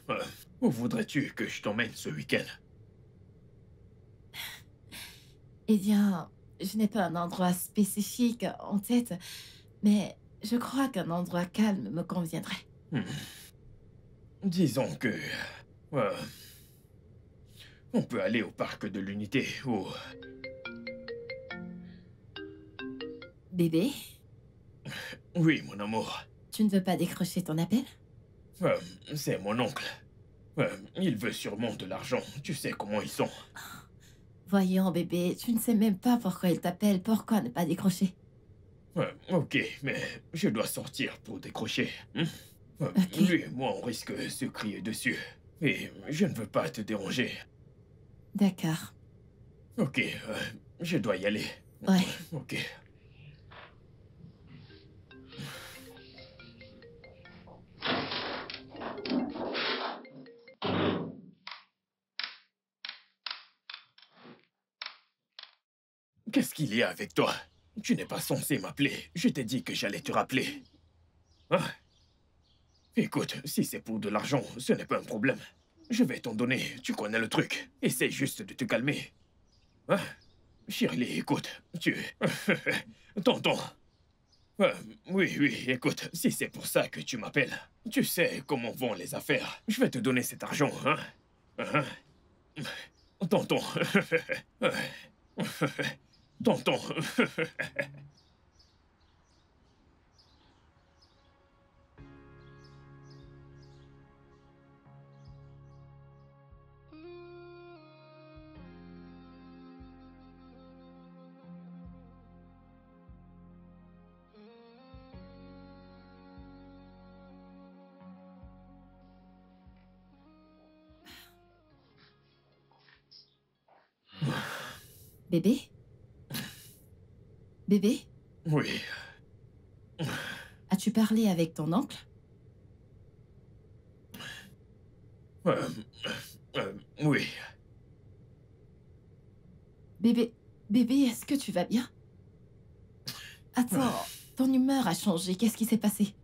où voudrais-tu que je t'emmène ce week-end? Eh bien, je n'ai pas un endroit spécifique en tête, mais je crois qu'un endroit calme me conviendrait. Disons que... euh, on peut aller au parc de l'Unité ou... Bébé, Oui, mon amour. tu ne veux pas décrocher ton appel? C'est mon oncle. Il veut sûrement de l'argent. Tu sais comment ils sont. Voyons, bébé, tu ne sais même pas pourquoi il t'appelle. Pourquoi ne pas décrocher? Ok, mais je dois sortir pour décrocher. Ok. Lui et moi, on risque de se crier dessus. Et je ne veux pas te déranger. D'accord. Ok, je dois y aller. Ouais. Ok. Qu'est-ce qu'il y a avec toi? Tu n'es pas censé m'appeler. Je t'ai dit que j'allais te rappeler. Hein? Écoute, si c'est pour de l'argent, ce n'est pas un problème. Je vais t'en donner, tu connais le truc. Essaye juste de te calmer. Hein? Shirley, écoute, tu... Tonton. Oui, écoute, si c'est pour ça que tu m'appelles, tu sais comment vont les affaires. Je vais te donner cet argent, hein? Tonton. Tonton. Bébé? Bébé? Oui. As-tu parlé avec ton oncle? Oui. Bébé, est-ce que tu vas bien? Attends, ton humeur a changé. Qu'est-ce qui s'est passé?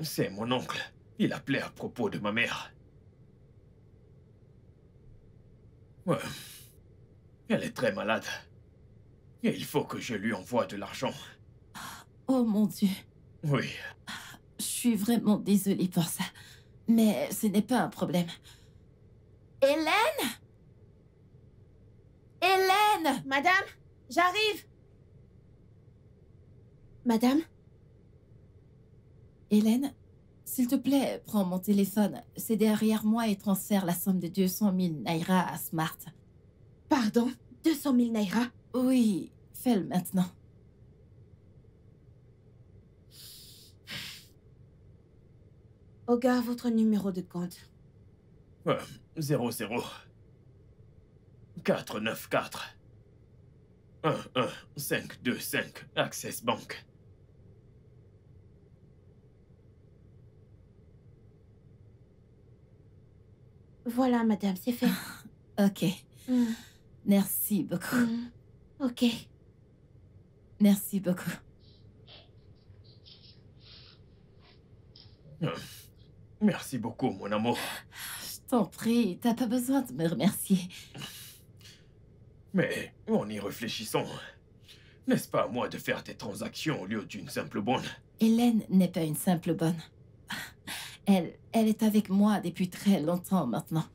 C'est mon oncle. Il appelait à propos de ma mère. Elle est très malade. Et il faut que je lui envoie de l'argent. Oh mon Dieu. Oui. suis vraiment désolée pour ça. Mais ce n'est pas un problème. Hélène? Hélène! Madame, j'arrive. Madame? Hélène, s'il te plaît, prends mon téléphone. C'est derrière moi et transfère la somme de 200 000 naira à Smart. Pardon, 200 000 naira? Oui, fais-le maintenant. Au gars, votre numéro de compte. 00 494 11525 Access Bank. Voilà, madame, c'est fait. Ok. Hmm, Merci beaucoup. Ok. Merci beaucoup. Merci beaucoup, mon amour. Je t'en prie, t'as pas besoin de me remercier. Mais en y réfléchissant, n'est-ce pas à moi de faire tes transactions au lieu d'une simple bonne? Hélène n'est pas une simple bonne. Elle est avec moi depuis très longtemps maintenant.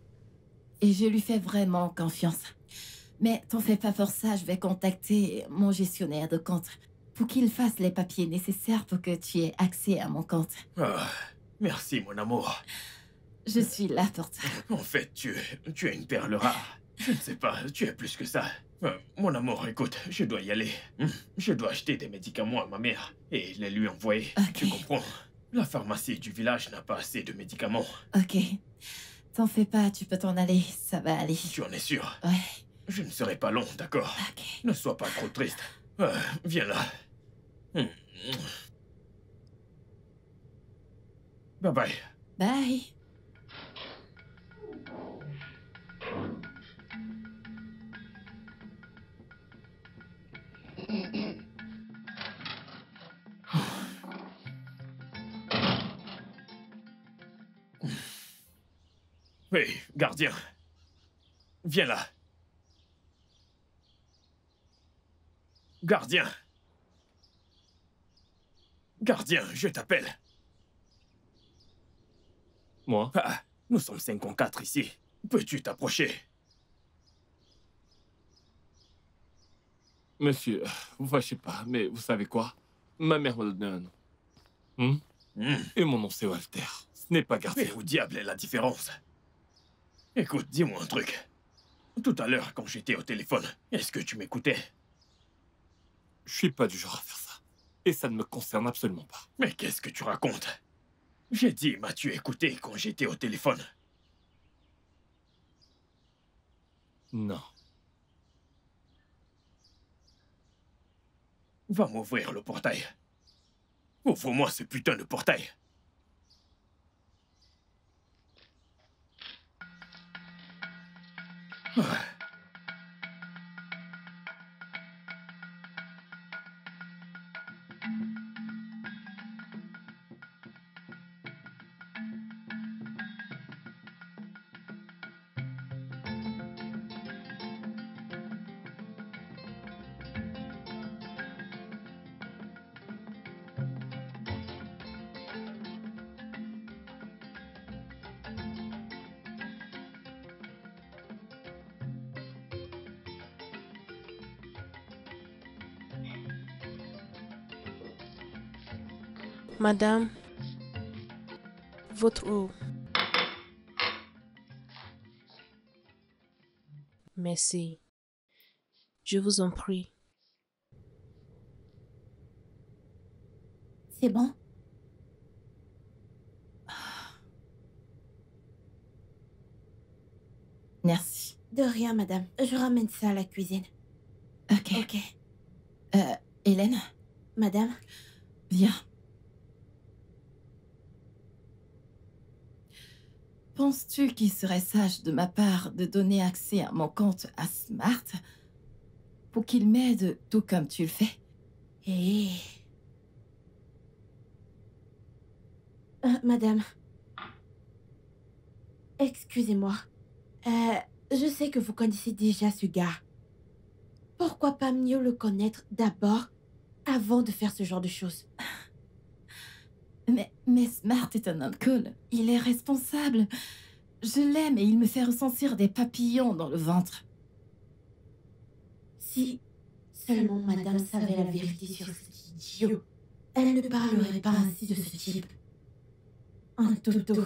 Et je lui fais vraiment confiance. Mais t'en fais pas pour ça, je vais contacter mon gestionnaire de compte pour qu'il fasse les papiers nécessaires pour que tu aies accès à mon compte. Ah, merci, mon amour. Je suis là pour toi. En fait, tu es une perle rare. Je ne sais pas, tu es plus que ça. Mon amour, écoute, je dois y aller. Je dois acheter des médicaments à ma mère et les lui envoyer. Ok. Tu comprends? La pharmacie du village n'a pas assez de médicaments. Ok. T'en fais pas, tu peux t'en aller, ça va aller. Tu en es sûr? Ouais, Je ne serai pas long, d'accord? ok. Ne sois pas trop triste. Viens là. Bye bye. Bye. Hey, gardien. Viens là. Gardien. Gardien, je t'appelle. Moi? Ah, nous sommes 5 en 4 ici. Peux-tu t'approcher? Monsieur, vous fâchez pas, mais vous savez quoi? Ma mère m'a donné un nom. Et mon nom, c'est Walter. Ce n'est pas gardien. Mais où diable est la différence? Écoute, dis-moi un truc. Tout à l'heure, quand j'étais au téléphone, est-ce que tu m'écoutais? Je suis pas du genre à faire ça. Et ça ne me concerne absolument pas. Mais qu'est-ce que tu racontes? J'ai dit, m'as-tu écouté quand j'étais au téléphone? Non. Va m'ouvrir le portail. Ouvre-moi ce putain de portail. Ah. Madame, votre eau. Merci. Je vous en prie. C'est bon? Merci. De rien, madame. Je ramène ça à la cuisine. Ok. Ok. Hélène, Madame? viens. Penses-tu qu'il serait sage de ma part de donner accès à mon compte à Smart pour qu'il m'aide tout comme tu le fais? Hé. Madame. Excusez-moi. Je sais que vous connaissez déjà ce gars. Pourquoi pas mieux le connaître d'abord avant de faire ce genre de choses? Mais Mais Smart est un homme cool. Il est responsable. Je l'aime et il me fait ressentir des papillons dans le ventre. Si seulement madame savait la vérité sur cet idiot, elle ne parlerait pas ainsi de ce type. Un toto.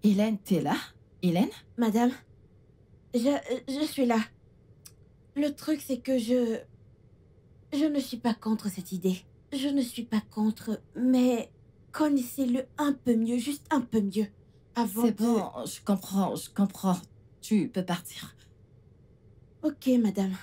Hélène, t'es là? Hélène? Madame, je suis là. Le truc, c'est que je ne suis pas contre cette idée. Je ne suis pas contre, mais connaissez-le un peu mieux, juste un peu mieux. Avant C'est bon, je comprends. Tu peux partir. Ok, madame.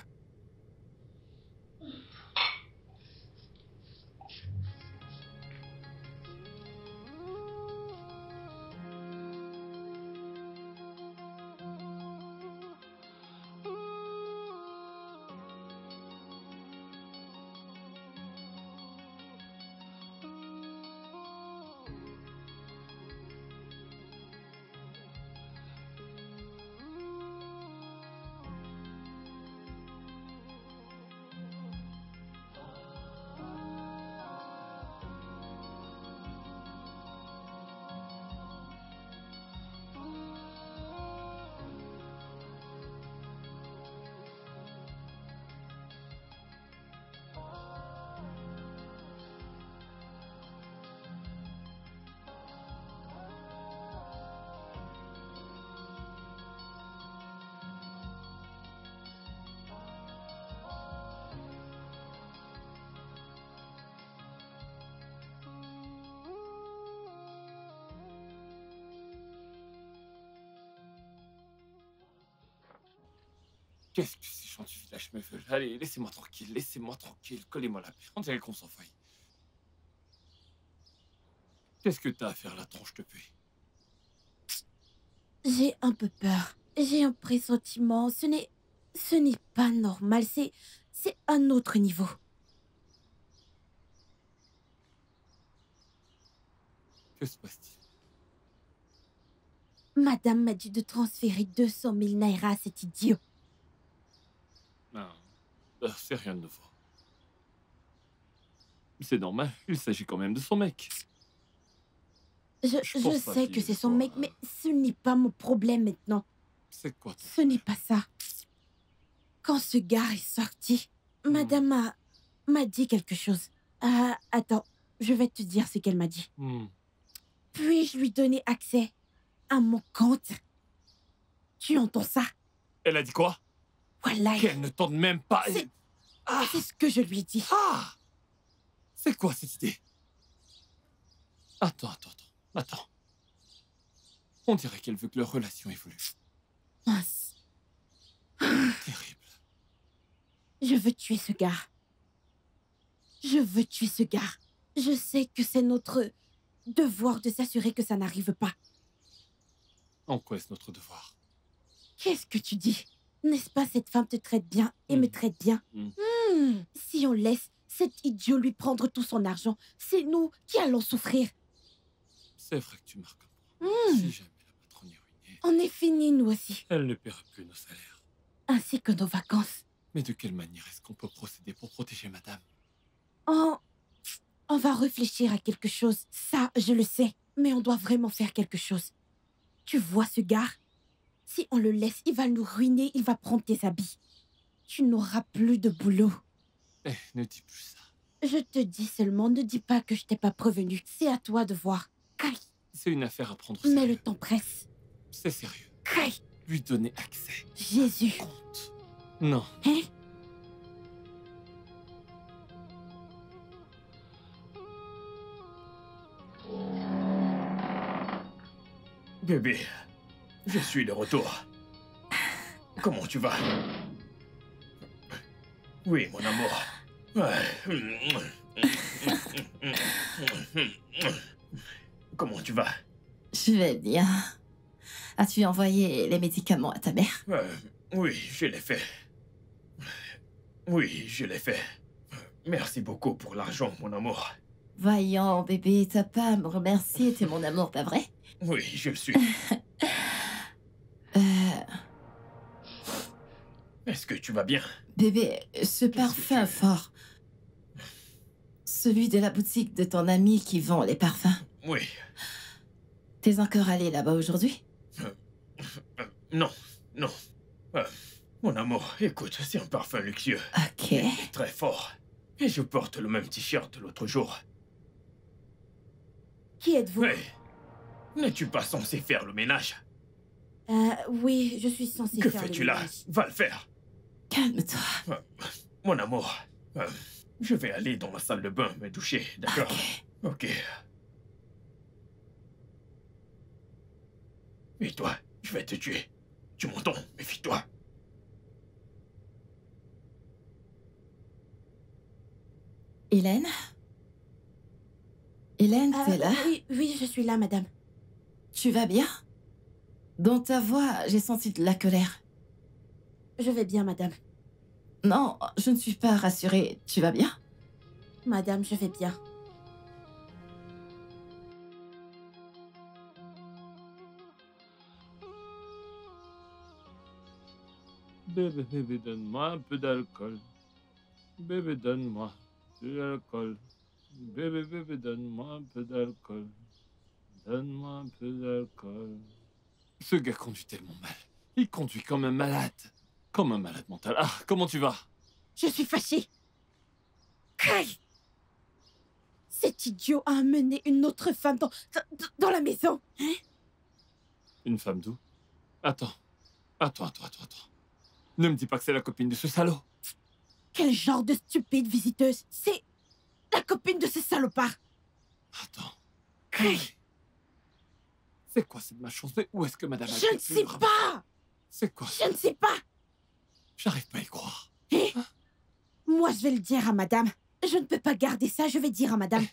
Qu'est-ce que ces gens du village me veulent? Allez, laissez-moi tranquille, collez-moi la paix, on dirait qu'on s'en faille. Qu'est-ce que t'as à faire là, tronche de paix? J'ai un peu peur. J'ai un pressentiment. Ce n'est pas normal. C'est un autre niveau. Que se passe-t-il? Madame m'a dit de transférer 200 000 naira à cet idiot. Non, c'est rien de nouveau. C'est normal, il s'agit quand même de son mec. Je pense pas sais qu'il que c'est son soit- mec, mais ce n'est pas mon problème maintenant. C'est quoi ton Ce n'est pas ça. Quand ce gars est sorti, madame m'a dit quelque chose. Ah, attends, je vais te dire ce qu'elle m'a dit. Puis-je lui donner accès à mon compte? Tu entends ça? Elle a dit quoi? Voilà. Qu'elle ne tente même pas... C'est ce que je lui ai dit. Ah! C'est quoi cette idée? Attends. On dirait qu'elle veut que leur relation évolue. Mince. Terrible. Je veux tuer ce gars. Je sais que c'est notre devoir de s'assurer que ça n'arrive pas. En quoi est-ce notre devoir? Qu'est-ce que tu dis? N'est-ce pas cette femme te traite bien et me traite bien? Si on laisse cet idiot lui prendre tout son argent, c'est nous qui allons souffrir. C'est vrai que tu marques un point. Si jamais la patronne est ruinée, On est finis, nous aussi. elle ne paiera plus nos salaires. Ainsi que nos vacances. Mais de quelle manière est-ce qu'on peut procéder pour protéger madame? On va réfléchir à quelque chose. Ça, je le sais. Mais on doit vraiment faire quelque chose. Tu vois ce gars? Si on le laisse, il va nous ruiner, il va prendre tes habits. Tu n'auras plus de boulot. Eh, ne dis plus ça. Je te dis seulement, ne dis pas que je t'ai pas prévenu. C'est à toi de voir. Kai, C'est une affaire à prendre au mais sérieux. le temps presse. C'est sérieux. Kai, Lui donner accès. Jésus. Compte. Non. Hein? Bébé, je suis de retour. Comment tu vas? Oui, mon amour. Comment tu vas? Je vais bien. As-tu envoyé les médicaments à ta mère? Oui, je l'ai fait. Oui, je l'ai fait. Merci beaucoup pour l'argent, mon amour. Voyons, bébé, t'as pas à me remercier, t'es mon amour, pas vrai? Oui, je le suis. Est-ce que tu vas bien? Bébé, ce parfum fort. Celui de la boutique de ton ami qui vend les parfums. Oui. T'es encore allé là-bas aujourd'hui? Non, non. Euh, Mon amour, écoute, c'est un parfum luxueux. Ok. Il est très fort. Et je porte le même t-shirt de l'autre jour. Qui êtes-vous? Mais, n'es-tu pas censé faire le ménage? Oui, je suis censée Que faire le fais-tu là? ménage. Va le faire. Calme-toi. Mon amour, je vais aller dans la salle de bain me doucher, d'accord? Ok. Ok. Et toi, je vais te tuer. Tu m'entends? Méfie-toi. Hélène? Hélène, t'es là? Oui, oui, je suis là, madame. Tu vas bien? Dans ta voix, j'ai senti de la colère. Je vais bien, madame. Non, je ne suis pas rassurée. Tu vas bien? Madame, je vais bien. Bébé, bébé, donne-moi un peu d'alcool. Bébé, donne-moi de l'alcool. Bébé, bébé, donne-moi un peu d'alcool. Donne-moi un peu d'alcool. Ce gars conduit tellement mal. Il conduit comme un malade. Comme un malade mental. Ah, comment tu vas? Je suis fâchée. Aïe! Cet idiot a amené une autre femme dans la maison. Hein? Une femme d'où? Attends. Attends. Ne me dis pas que c'est la copine de ce salaud. Quel genre de stupide visiteuse? C'est la copine de ce salopard. Attends. Aïe! C'est quoi cette malchance? Où est-ce que madame a Je ne sais pas. C'est quoi ça? Je ne sais pas. J'arrive pas à y croire. Eh? Moi, je vais le dire à madame. Je ne peux pas garder ça, je vais dire à madame.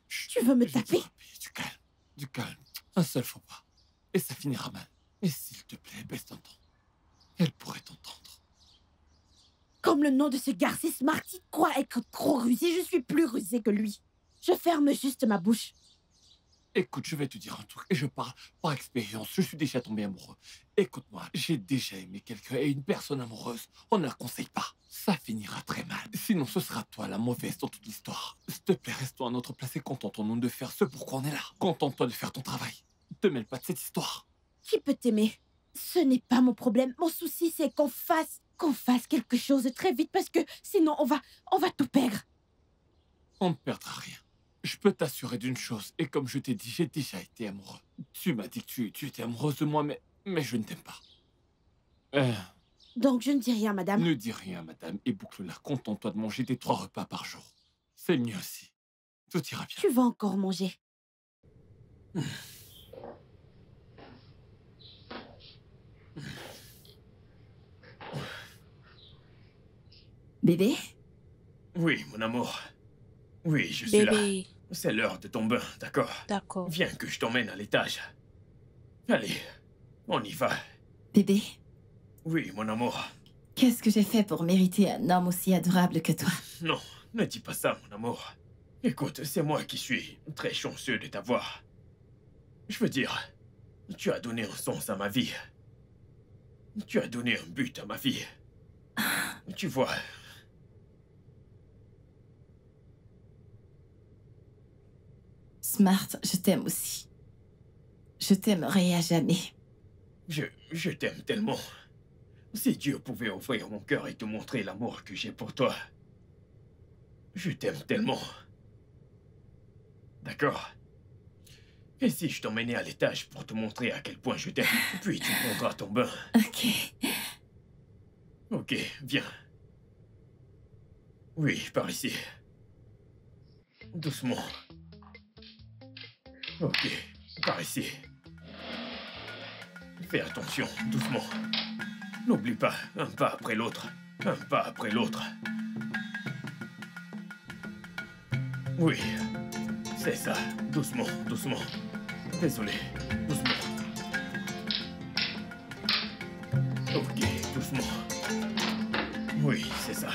Chut, Tu veux me je te taper? prie, du calme. Du calme. Un seul faux pas. Et ça finira mal. Et s'il te plaît, baisse ton ton. Elle pourrait t'entendre. Comme le nom de ce garçon Smarty croit être trop rusé, je suis plus rusée que lui. Je ferme juste ma bouche. Écoute, je vais te dire un truc, et je parle par expérience, je suis déjà tombé amoureux. Écoute-moi, j'ai déjà aimé quelqu'un, et une personne amoureuse, on ne la conseille pas. Ça finira très mal. Sinon, ce sera toi la mauvaise dans toute l'histoire. S'il te plaît, reste-toi à notre place et contentons-nous de faire ce pourquoi on est là. Contente-toi de faire ton travail. Ne te mêle pas de cette histoire. Qui peut t'aimer? Ce n'est pas mon problème. Mon souci, c'est qu'on fasse quelque chose très vite parce que sinon on va tout perdre. On ne perdra rien. Je peux t'assurer d'une chose, et comme je t'ai dit, j'ai déjà été amoureux. Tu m'as dit que tu étais amoureuse de moi, mais je ne t'aime pas. Donc je ne dis rien, madame. Ne dis rien, madame, et boucle-la. Contente-toi de manger tes 3 repas par jour. C'est mieux aussi. Tout ira bien. Tu vas encore manger. Bébé? Oui, mon amour. Oui, je suis là. Bébé, C'est l'heure de ton bain, d'accord? d'accord. Viens que je t'emmène à l'étage. Allez, on y va. Bébé? Oui, mon amour. Qu'est-ce que j'ai fait pour mériter un homme aussi adorable que toi? Non, ne dis pas ça, mon amour. Écoute, c'est moi qui suis très chanceux de t'avoir. Je veux dire, tu as donné un sens à ma vie. Tu as donné un but à ma vie. Tu vois... Smart, je t'aime aussi. Je t'aimerai à jamais. Je t'aime tellement. Si Dieu pouvait ouvrir mon cœur et te montrer l'amour que j'ai pour toi. Je t'aime tellement. D'accord? Et si je t'emmenais à l'étage pour te montrer à quel point je t'aime, puis tu prendras ton bain. Ok. Ok, viens. Oui, par ici. Doucement. Ok, par ici. Fais attention, doucement. N'oublie pas, un pas après l'autre. Un pas après l'autre. Oui, c'est ça. Doucement, doucement. Désolé, doucement. Ok, doucement. Oui, c'est ça.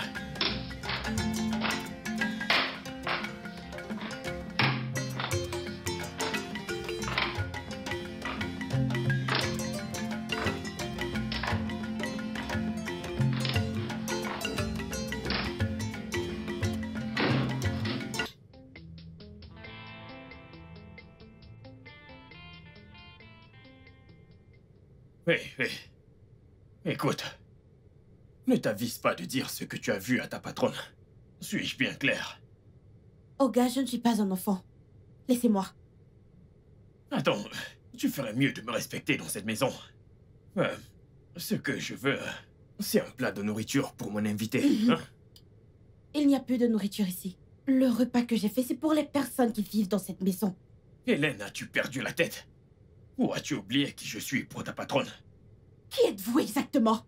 Hé, hé. Écoute, ne t'avise pas de dire ce que tu as vu à ta patronne. Suis-je bien clair? Olga, je ne suis pas un enfant. Laissez-moi. Attends, tu ferais mieux de me respecter dans cette maison. Ce que je veux, c'est un plat de nourriture pour mon invité. Hein? Il n'y a plus de nourriture ici. Le repas que j'ai fait, c'est pour les personnes qui vivent dans cette maison. Hélène, as-tu perdu la tête? Ou as-tu oublié qui je suis pour ta patronne? Qui êtes-vous exactement?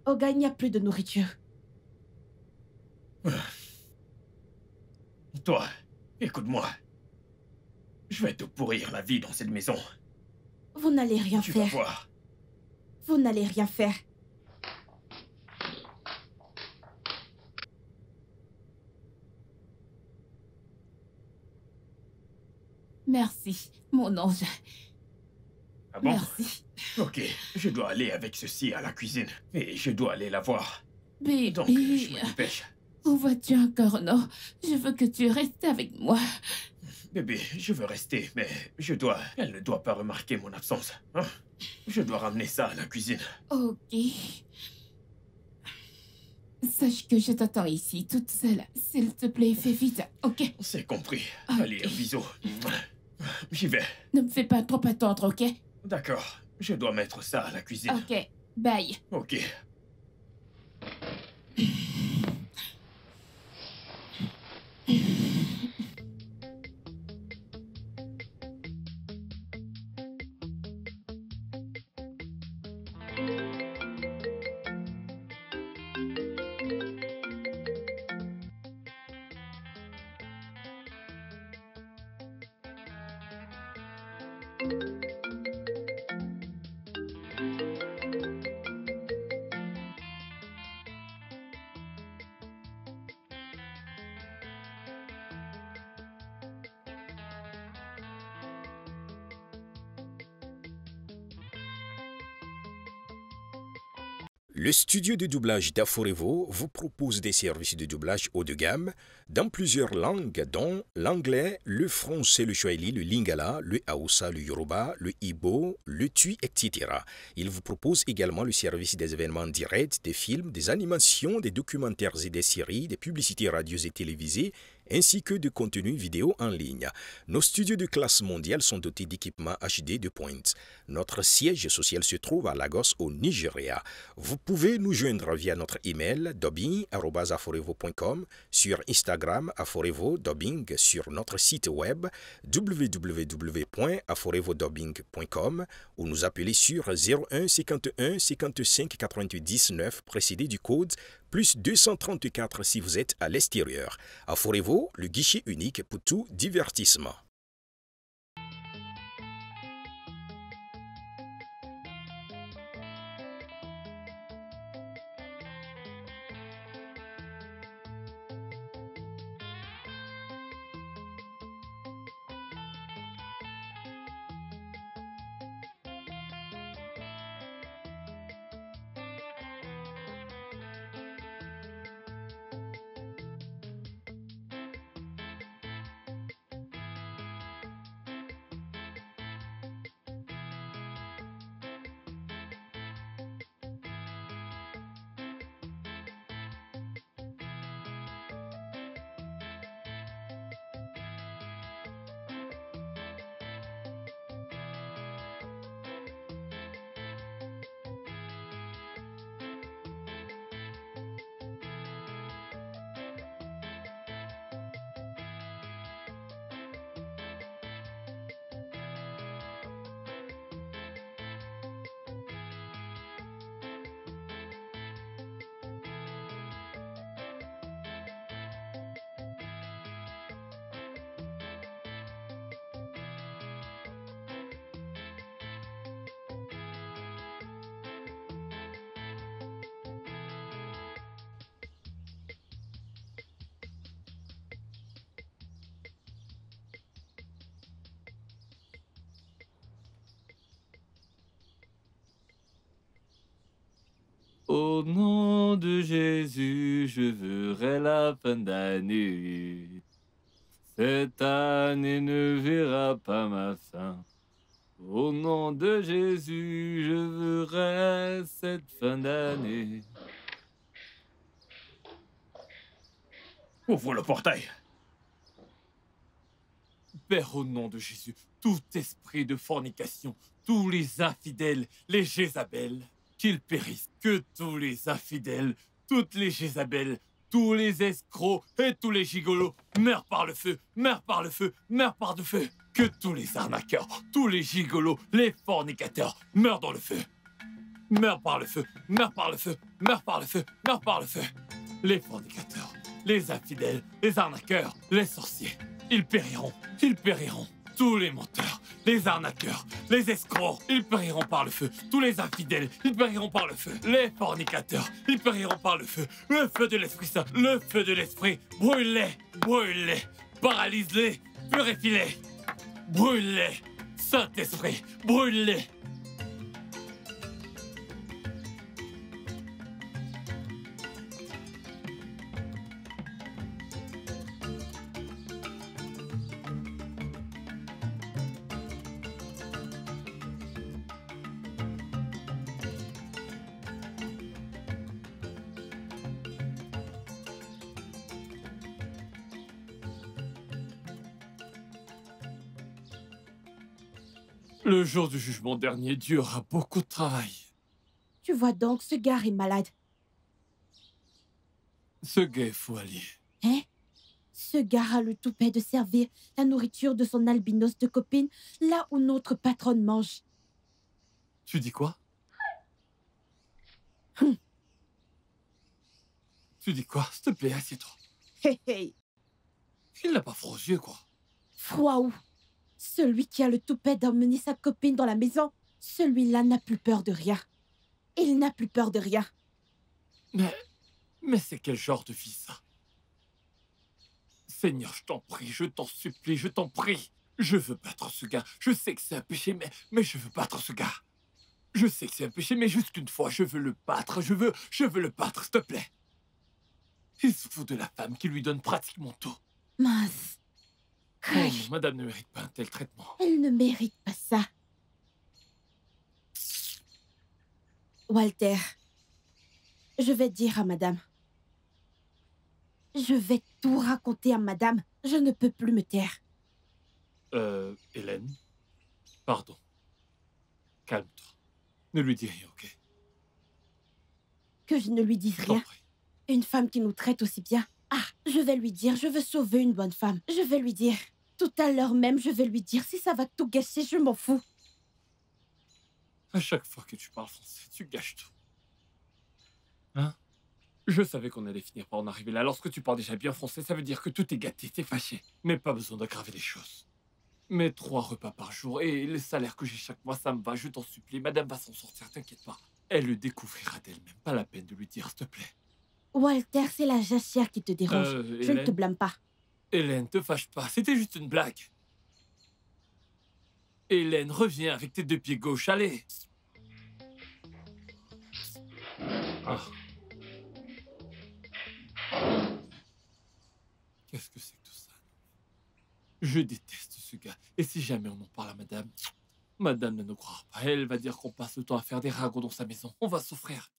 Olga, il n'y a plus de nourriture. Toi, écoute-moi. Je vais te pourrir la vie dans cette maison. Vous n'allez rien Tu vas faire. voir. Vous n'allez rien faire. Merci, mon ange. Ah bon? Merci. Ok, je dois aller avec ceci à la cuisine. Et je dois aller la voir. Bébé, Donc, je me dépêche. où vas-tu encore? Non, je veux que tu restes avec moi. Bébé, je veux rester, mais je dois... Elle ne doit pas remarquer mon absence. Hein? Je dois ramener ça à la cuisine. Ok. Sache que je t'attends ici, toute seule. S'il te plaît, fais vite, ok? C'est compris. Ok. Allez, un bisou. J'y vais. Ne me fais pas trop attendre, ok? D'accord. Je dois mettre ça à la cuisine. Ok, bye. Ok. Le studio de doublage d'Aforevo vous propose des services de doublage haut de gamme dans plusieurs langues dont l'anglais, le français, le swahili, le lingala, le hausa, le yoruba, le igbo, le tui, etc. Il vous propose également le service des événements directs, des films, des animations, des documentaires et des séries, des publicités radio et télévisées, ainsi que de contenus vidéo en ligne. Nos studios de classe mondiale sont dotés d'équipements HD de pointe. Notre siège social se trouve à Lagos, au Nigeria. Vous pouvez nous joindre via notre email dubbing@aforevo.com, sur Instagram Aforevo Dubbing, sur notre site web www.aforevodubbing.com ou nous appeler sur 01 51 55 88 19 précédé du code plus 234 si vous êtes à l'extérieur. Aforevo, le guichet unique pour tout divertissement. Au nom de Jésus, je verrai la fin d'année. Cette année ne verra pas ma fin. Au nom de Jésus, je verrai cette fin d'année. Ouvre le portail. Père, au nom de Jésus, tout esprit de fornication, tous les infidèles, les Jézabel, qu'ils périssent. Que tous les infidèles, toutes les Jézabel, tous les escrocs et tous les gigolos meurent par le feu, meurent par le feu, meurent par le feu. Que tous les arnaqueurs, tous les gigolos, les fornicateurs meurent dans le feu. Meurent par le feu, meurent par le feu, meurent par le feu, meurent par le feu. Les fornicateurs, les infidèles, les arnaqueurs, les sorciers, ils périront, ils périront. Tous les menteurs, les arnaqueurs, les escrocs, ils périront par le feu. Tous les infidèles, ils périront par le feu. Les fornicateurs, ils périront par le feu. Le feu de l'Esprit Saint, le feu de l'Esprit, brûle-les, brûle-les, paralyse-les, purifie-les, brûle-les. Saint-Esprit, brûle-les. Le jour du jugement dernier, Dieu aura beaucoup de travail. Tu vois donc, ce gars est malade. Ce gars est fou allié. Hein? Ce gars a le toupet de servir la nourriture de son albinos de copine là où notre patronne mange. Tu dis quoi? Tu dis quoi? S'il te plaît, assieds-toi. Hé hé. Il n'a pas froid aux yeux, quoi. Froid où? Celui qui a le toupet d'emmener sa copine dans la maison, celui-là n'a plus peur de rien. Il n'a plus peur de rien. Mais c'est quel genre de vie, ça? Seigneur, je t'en prie, je t'en supplie, je t'en prie. Je veux battre ce gars. Je sais que c'est un péché, mais je veux battre ce gars. Je sais que c'est un péché, mais juste une fois, je veux le battre. Je veux le battre, s'il te plaît. Il se fout de la femme qui lui donne pratiquement tout. Mince. Oh non, madame ne mérite pas un tel traitement. Elle ne mérite pas ça. Walter, je vais dire à madame. Je vais tout raconter à madame. Je ne peux plus me taire. Hélène? Pardon. Calme-toi. Ne lui dis rien, ok? Que je ne lui dise Je t'en rien. prie. Une femme qui nous traite aussi bien. Ah, je vais lui dire, je veux sauver une bonne femme. Je vais lui dire. Tout à l'heure même, je vais lui dire. Si ça va tout gâcher, je m'en fous. À chaque fois que tu parles français, tu gâches tout. Hein? Je savais qu'on allait finir par en arriver là. Lorsque tu parles déjà bien français, ça veut dire que tout est gâté, t'es fâché. Mais pas besoin d'aggraver les choses. Mais 3 repas par jour et le salaire que j'ai chaque mois, ça me va, je t'en supplie. Madame va s'en sortir, t'inquiète pas. Elle le découvrira d'elle-même. Pas la peine de lui dire, s'il te plaît. Walter, c'est la jachère qui te dérange. Je ne te Hélène, blâme pas. Hélène, te fâche pas, c'était juste une blague. Hélène, reviens avec tes 2 pieds gauche, allez. Ah. Qu'est-ce que c'est que tout ça? Je déteste ce gars. Et si jamais on en parle à madame, madame ne nous croira pas. Elle va dire qu'on passe le temps à faire des ragots dans sa maison. On va souffrir.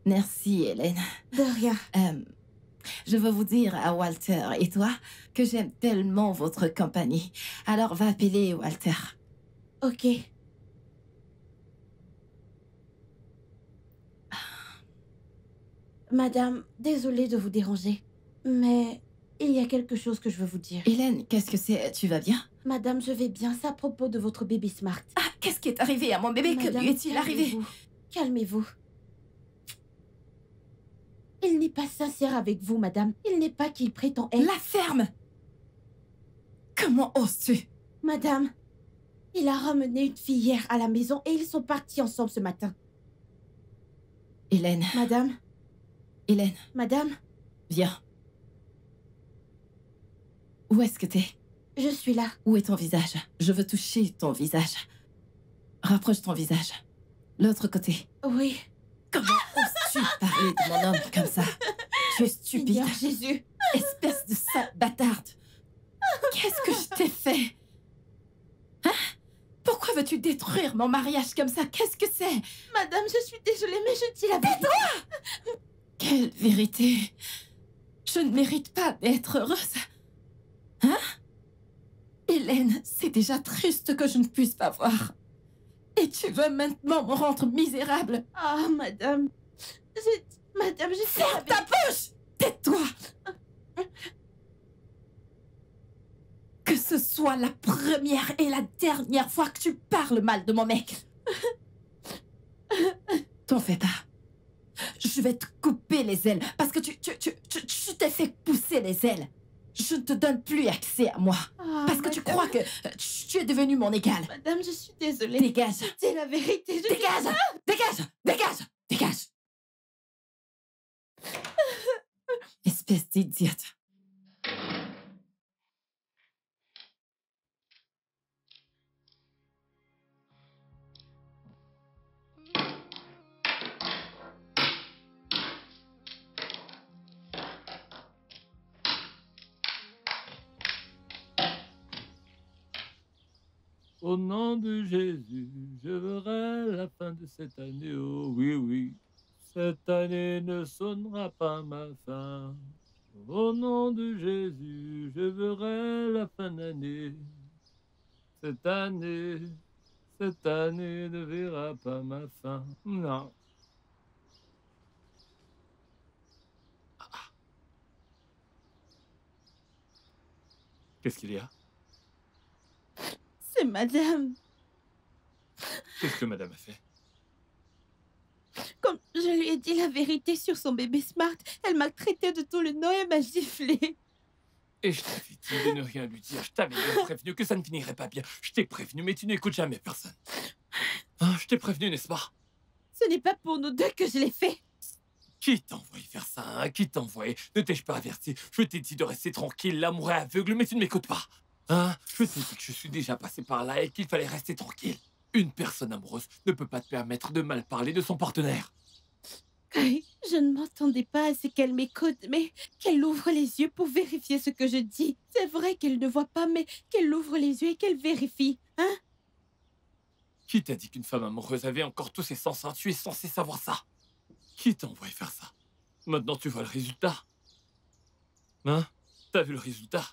Merci, Hélène. De rien. Je veux vous dire à Walter et toi que j'aime tellement votre compagnie. Alors va appeler Walter. Ok. Madame, désolée de vous déranger, mais il y a quelque chose que je veux vous dire. Hélène, qu'est-ce que c'est? Tu vas bien? Madame, je vais bien, c'est à propos de votre bébé Smart. Ah, qu'est-ce qui est arrivé à mon bébé? Que Madame, lui est-il arrivé? calmez-vous. Calmez-vous. Il n'est pas sincère avec vous, madame. Il n'est pas qu'il prétend être. La ferme! Comment oses-tu? Madame, il a ramené une fille hier à la maison et ils sont partis ensemble ce matin. Hélène, Madame, Hélène, madame, viens. Où est-ce que t'es? je suis là. Où est ton visage? Je veux toucher ton visage. Rapproche ton visage. L'autre côté. Oui. Comment oses-tu parler de mon homme comme ça? Tu es stupide. Seigneur Jésus. Espèce de sale bâtarde. Qu'est-ce que je t'ai fait? Hein? Pourquoi veux-tu détruire mon mariage comme ça? Qu'est-ce que c'est? Madame, je suis désolée, mais je dis la vérité. Quelle vérité! Je ne mérite pas d'être heureuse. Hein? Hélène, c'est déjà triste que je ne puisse pas voir. Et tu veux maintenant me rendre misérable? Ah, madame. Madame, je sais. Ferme ta bouche! Tais-toi! Que ce soit la première et la dernière fois que tu parles mal de mon mec. T'en fais pas. Je vais te couper les ailes parce que tu t'es fait pousser les ailes. Je ne te donne plus accès à moi. Ah, Parce que tu madame. crois que tu es devenu mon égal. Madame, je suis désolée. Dégage. C'est la vérité. Je Dégage. Dégage. Dégage. Dégage. Espèce d'idiote. Au nom de Jésus, je verrai la fin de cette année. Oh oui, oui, cette année ne sonnera pas ma fin. Au nom de Jésus, je verrai la fin d'année. Cette année ne verra pas ma fin. Non. Qu'est-ce qu'il y a? C'est madame. Qu'est-ce que madame a fait? Comme je lui ai dit la vérité sur son bébé Smart, elle m'a traité de tout le nom et m'a giflé. Et je t'avais dit de ne rien lui dire. Je t'avais bien prévenu que ça ne finirait pas bien. Je t'ai prévenu, mais tu n'écoutes jamais personne. Hein, je t'ai prévenu, n'est-ce pas? Ce n'est pas pour nous deux que je l'ai fait. Qui t'a envoyé faire ça, hein? Qui t'a envoyé? Ne t'ai-je pas averti? Je t'ai dit de rester tranquille, l'amour est aveugle, mais tu ne m'écoutes pas. Hein? Je t'ai dit que je suis déjà passé par là et qu'il fallait rester tranquille. Une personne amoureuse ne peut pas te permettre de mal parler de son partenaire. Je ne m'entendais pas à ce qu'elle m'écoute, mais qu'elle ouvre les yeux pour vérifier ce que je dis. C'est vrai qu'elle ne voit pas, mais qu'elle ouvre les yeux et qu'elle vérifie. Hein? Qui t'a dit qu'une femme amoureuse avait encore tous ses sens, hein? Tu es censé savoir ça. Qui t'a envoyé faire ça? Maintenant tu vois le résultat. Hein? T'as vu le résultat?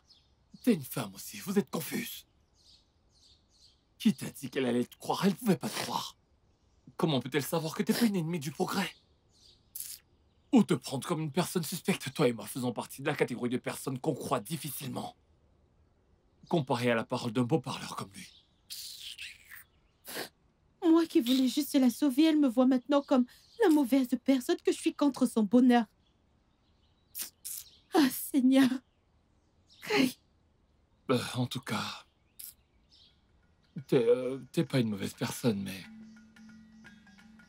T'es une femme aussi, vous êtes confuse. Qui t'a dit qu'elle allait te croire? Elle pouvait pas te croire. Comment peut-elle savoir que t'es pas une ennemie du progrès? Ou te prendre comme une personne suspecte, toi et moi faisons partie de la catégorie de personnes qu'on croit difficilement. Comparé à la parole d'un beau parleur comme lui. Moi qui voulais juste la sauver, elle me voit maintenant comme la mauvaise personne que je suis contre son bonheur. Ah, Seigneur. En tout cas, t'es pas une mauvaise personne, mais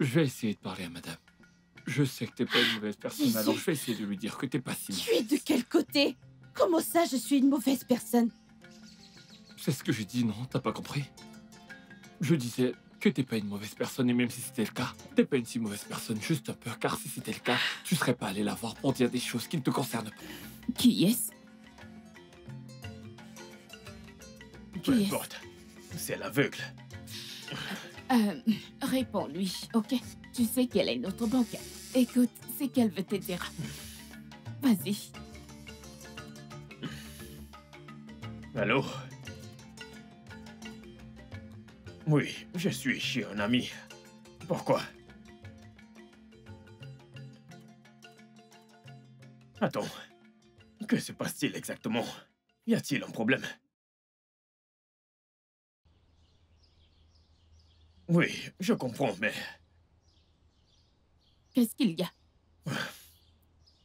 je vais essayer de parler à madame. Je sais que t'es pas une mauvaise personne, Jésus. alors je vais essayer de lui dire que t'es pas si Tu es de quel côté? Comment ça, je suis une mauvaise personne? C'est ce que j'ai dit, non? T'as pas compris? Je disais que t'es pas une mauvaise personne, et même si c'était le cas, t'es pas une si mauvaise personne, juste un peu, car si c'était le cas, tu serais pas allé la voir pour dire des choses qui ne te concernent pas. Qui est-ce? Peu Qui est-ce? importe. C'est l'aveugle. Réponds-lui, ok? Tu sais qu'elle a une autre banque. Écoute, c'est qu'elle veut te dire. Vas-y. Allô? Oui, je suis chez un ami. Pourquoi? Attends. Que se passe-t-il exactement? Y a-t-il un problème? Oui, je comprends, mais Qu'est-ce qu'il y a?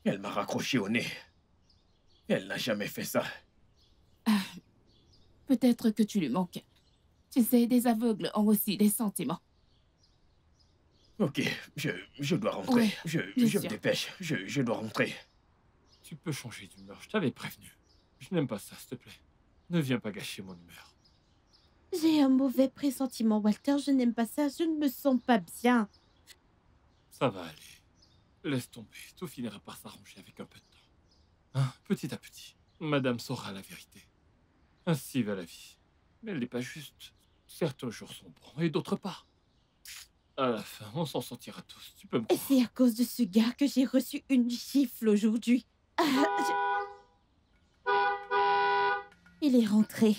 elle m'a raccroché au nez. Elle n'a jamais fait ça. Peut-être que tu lui manques. Tu sais, des aveugles ont aussi des sentiments. Ok, je dois rentrer. Oui, je bien me sûr. dépêche. Je dois rentrer. Tu peux changer d'humeur, je t'avais prévenu. Je n'aime pas ça, s'il te plaît. Ne viens pas gâcher mon humeur. J'ai un mauvais pressentiment, Walter. Je n'aime pas ça. Je ne me sens pas bien. Ça va aller. Laisse tomber, tout finira par s'arranger avec un peu de temps. Hein, petit à petit, madame saura la vérité. Ainsi va la vie. Mais elle n'est pas juste. Certains jours sont bons et d'autres pas. À la fin, on s'en sortira tous, tu peux me Et croire. c'est à cause de ce gars que j'ai reçu une gifle aujourd'hui. Il est rentré.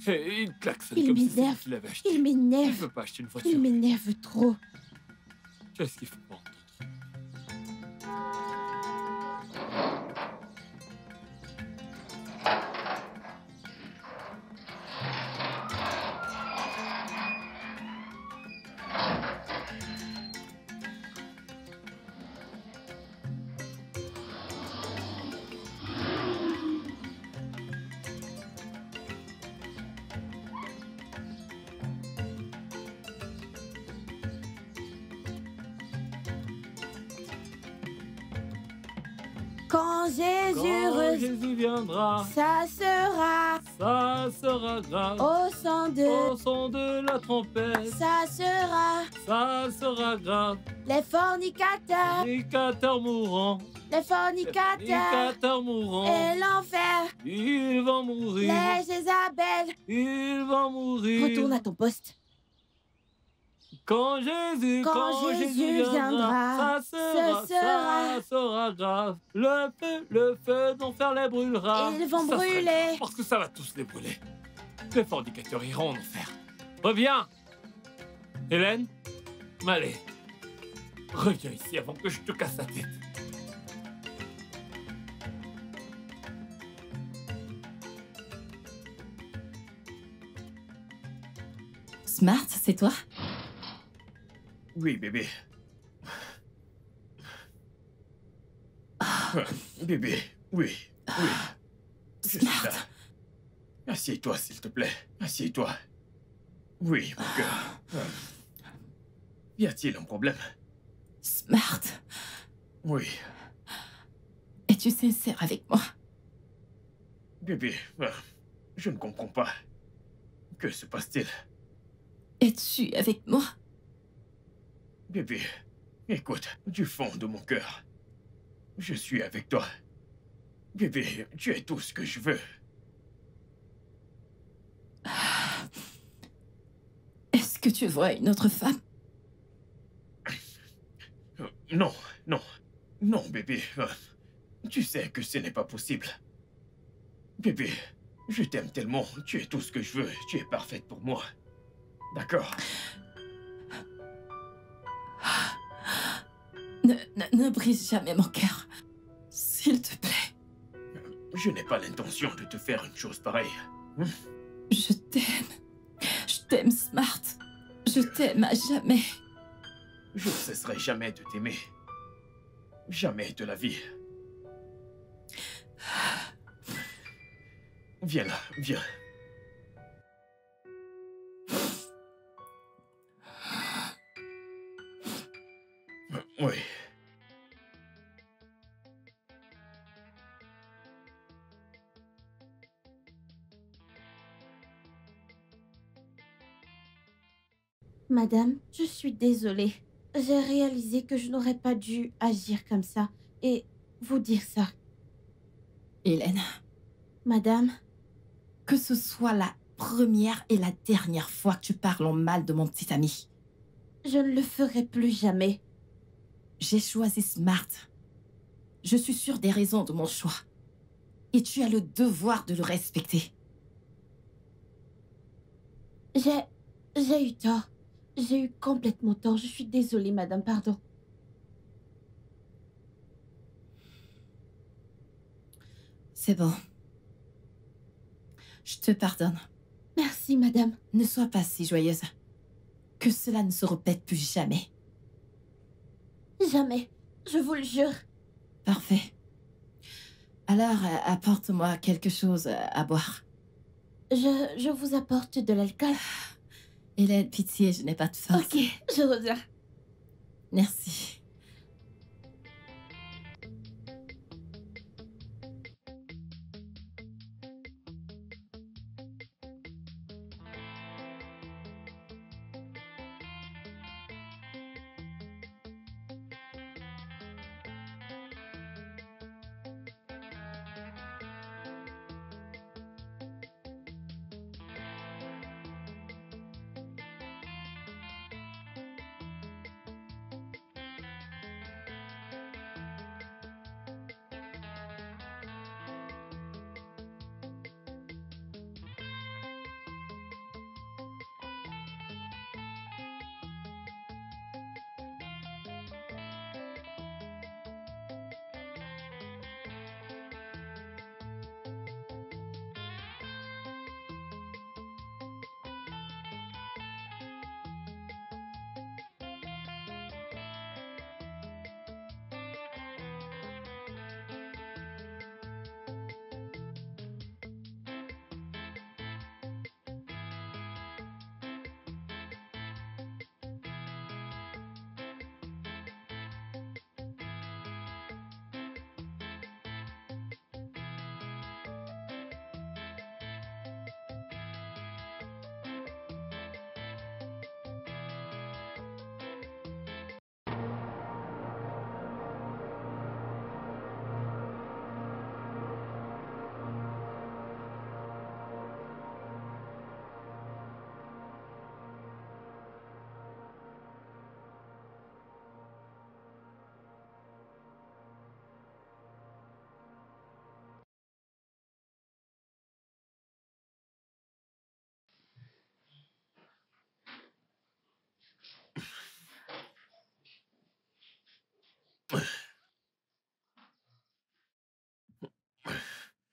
Et il klaxonne Il comme si c'était m'énerve. lui qui l'avait acheté. Il Il m'énerve. veut pas acheter une Il voiture. m'énerve trop. Qu'est-ce qu'il faut pas entendre? Quand Jésus Quand re- Jésus viendra, ça sera ça sera grave. au sang de... Au son de la trompette, Ça sera ça sera grave. les fornicateurs, Fornicateurs mourants, les fornicateurs fornicateurs mourants, et l'enfer, ils vont mourir, les Jézabel. ils vont mourir. Retourne à ton poste. Quand Jésus viendra, ça sera grave. Le feu d'enfer les brûlera. Ils vont Ça sera brûler. grave, parce que ça va tous les brûler. Les fornicateurs iront en enfer. Reviens, Hélène. Allez, reviens ici avant que je te casse la tête. Smart, c'est toi? Oui, bébé. Bébé, oui, oui. Je suis Smart. là. Assieds-toi, s'il te plaît. Assieds-toi. Oui, mon cœur. Y a-t-il un problème? Smart, Oui. es-tu sincère avec moi? Bébé, je ne comprends pas. Que se passe-t-il? Es-tu avec moi? Bébé, écoute, du fond de mon cœur, je suis avec toi. Bébé, tu es tout ce que je veux. Est-ce que tu vois une autre femme? Non, non, non, bébé. Tu sais que ce n'est pas possible. Bébé, je t'aime tellement. Tu es tout ce que je veux. Tu es parfaite pour moi. D'accord? Ne brise jamais mon cœur. S'il te plaît, Je n'ai pas l'intention de te faire une chose pareille. je t'aime. Je t'aime, Smart. Je t'aime à jamais. Je ne cesserai jamais de t'aimer. Jamais de la vie. Viens là, viens. Oui. Madame, je suis désolée. J'ai réalisé que je n'aurais pas dû agir comme ça et vous dire ça. Hélène, Madame, que ce soit la première et la dernière fois que tu parles en mal de mon petit ami. je ne le ferai plus jamais. J'ai choisi Smart. Je suis sûre des raisons de mon choix. Et tu as le devoir de le respecter. J'ai eu tort. J'ai eu complètement tort. Je suis désolée, madame, pardon. C'est bon. Je te pardonne. Merci, madame. Ne sois pas si joyeuse. Que cela ne se répète plus jamais. Jamais. Je vous le jure. Parfait. Alors, apporte-moi quelque chose à boire. Je vous apporte de l'alcool. Hélène, pitié, je n'ai pas de force. Ok, je reviens. Merci.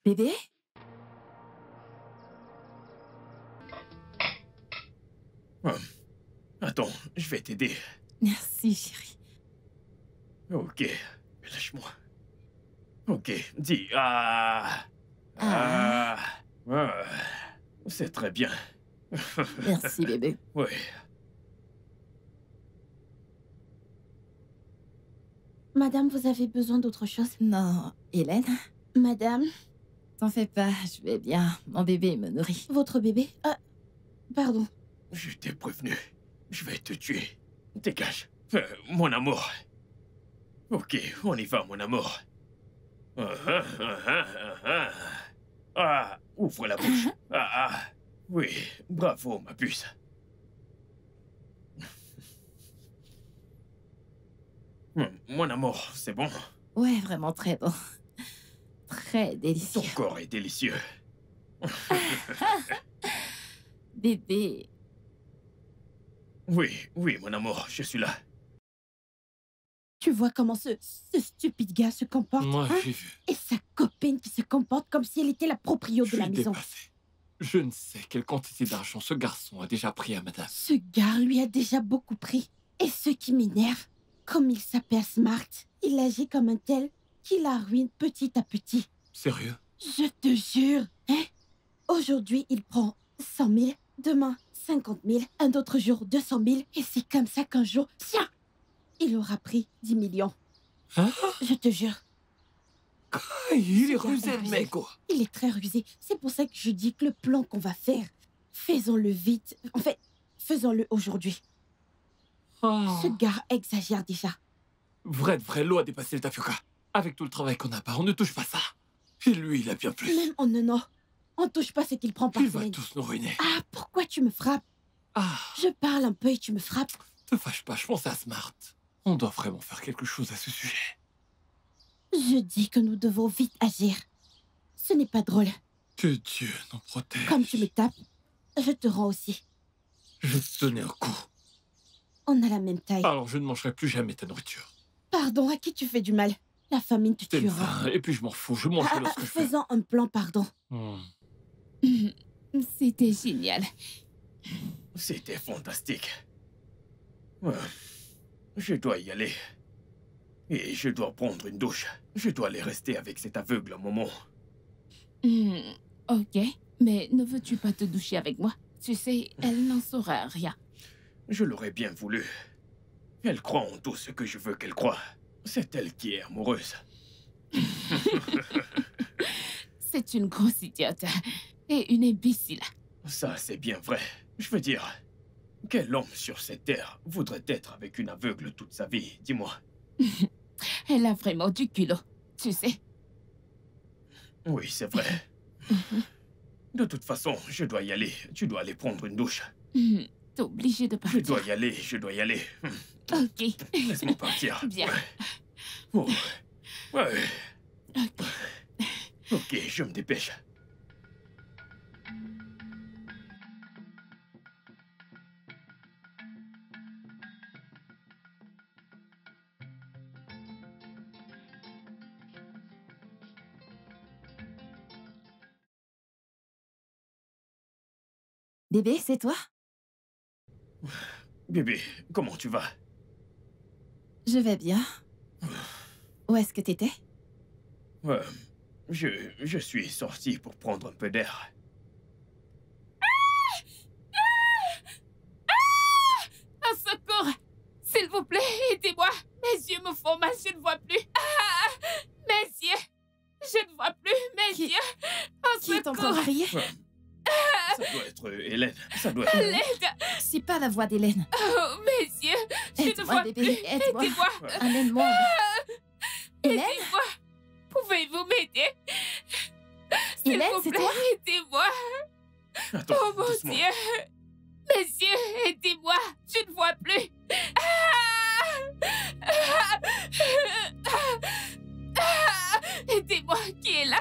Bébé? Attends, je vais t'aider. Merci, chérie. Ok, lâche-moi. Ok, dis ah. Ah. Ah. C'est très bien. Merci, bébé. Oui. Madame, vous avez besoin d'autre chose? Non, Hélène, Madame, t'en fais pas, je vais bien. Mon bébé me nourrit. votre bébé? Pardon. Je t'ai prévenu. Je vais te tuer. Dégage. Mon amour. Ok, on y va, mon amour. Ah, ouvre la bouche. Oui, bravo, ma puce. Mon amour, c'est bon? Ouais, vraiment très bon. Très délicieux. Ton corps est délicieux. Bébé. Oui, oui, mon amour, je suis là. Tu vois comment ce stupide gars se comporte? Moi, hein? j'ai vu. Et sa copine qui se comporte comme si elle était la proprio de la maison. Dépassé. Je ne sais quelle quantité d'argent ce garçon a déjà pris à madame. Ce gars lui a déjà beaucoup pris. Et ce qui m'énerve, comme il s'appelle Smart, il agit comme un tel qui la ruine petit à petit. Sérieux? Je te jure, hein? Aujourd'hui, il prend 100 000, demain 50 000, un autre jour 200 000, et c'est comme ça qu'un jour, tiens, il aura pris 10 millions. Hein? Je te jure. Il est Ce gars rusé, le mec, quoi. Il est très rusé. C'est pour ça que je dis que le plan qu'on va faire, faisons-le vite. En fait, faisons-le aujourd'hui. Ce gars exagère déjà. Vrai de vrai, l'eau a dépassé le tapioca. Avec tout le travail qu'on a pas, on ne touche pas ça. Et lui, il a bien plus. Même en un an, on touche pas ce qu'il prend par Il va semaine. tous nous ruiner. Ah, pourquoi tu me frappes? Ah, Je parle un peu et tu me frappes. te fâche pas, je pense à Smart. On doit vraiment faire quelque chose à ce sujet. Je dis que nous devons vite agir. Ce n'est pas drôle. Que Dieu nous protège. Comme tu me tapes, je te rends aussi. Je vais te donner un coup. On a la même taille. Alors je ne mangerai plus jamais ta nourriture. Pardon, à qui tu fais du mal? La famine te T'aimes tuera. faim, et puis je m'en fous, je mangerai lorsque je veux. Faisons un plan, pardon. C'était génial. C'était fantastique. Je dois y aller. Et je dois prendre une douche. Je dois aller rester avec cet aveugle un moment. Ok, mais ne veux-tu pas te doucher avec moi? Tu sais, elle n'en saura rien. Je l'aurais bien voulu. Elle croit en tout ce que je veux qu'elle croie. C'est elle qui est amoureuse. C'est une grosse idiote. Et une imbécile. Ça, c'est bien vrai. Je veux dire, quel homme sur cette terre voudrait être avec une aveugle toute sa vie? Dis-moi. Elle a vraiment du culot, tu sais. Oui, c'est vrai. De toute façon, je dois y aller. Tu dois aller prendre une douche. T'es obligé de partir. Je dois y aller, je dois y aller. Ok. Laisse-moi partir. Bien. Oh. Ouais. Ok. Ok, je me dépêche. Bébé, c'est toi? Bébé, comment tu vas? Je vais bien. Où est-ce que t'étais? Je suis sorti pour prendre un peu d'air. Un secours! S'il vous plaît, aidez-moi! Mes yeux me font mal, je ne vois plus. Mes yeux! Je ne vois plus mes yeux! Un Qui est en train de secours! crier? Ça doit être Hélène. Ça doit être... L'aide! C'est pas la voix d'Hélène. Oh, mes yeux! Je ne Aide-moi, vois bébé, plus! aide-moi. Aidez-moi! Amène-moi. Hélène? Aidez-moi! Pouvez-vous m'aider? S'il Hélène, vous c'est plaît, toi? aidez-moi! Attends, Oh mon doucement. Dieu! Mes yeux, aidez-moi! Je ne vois plus! Aidez-moi, qui est là?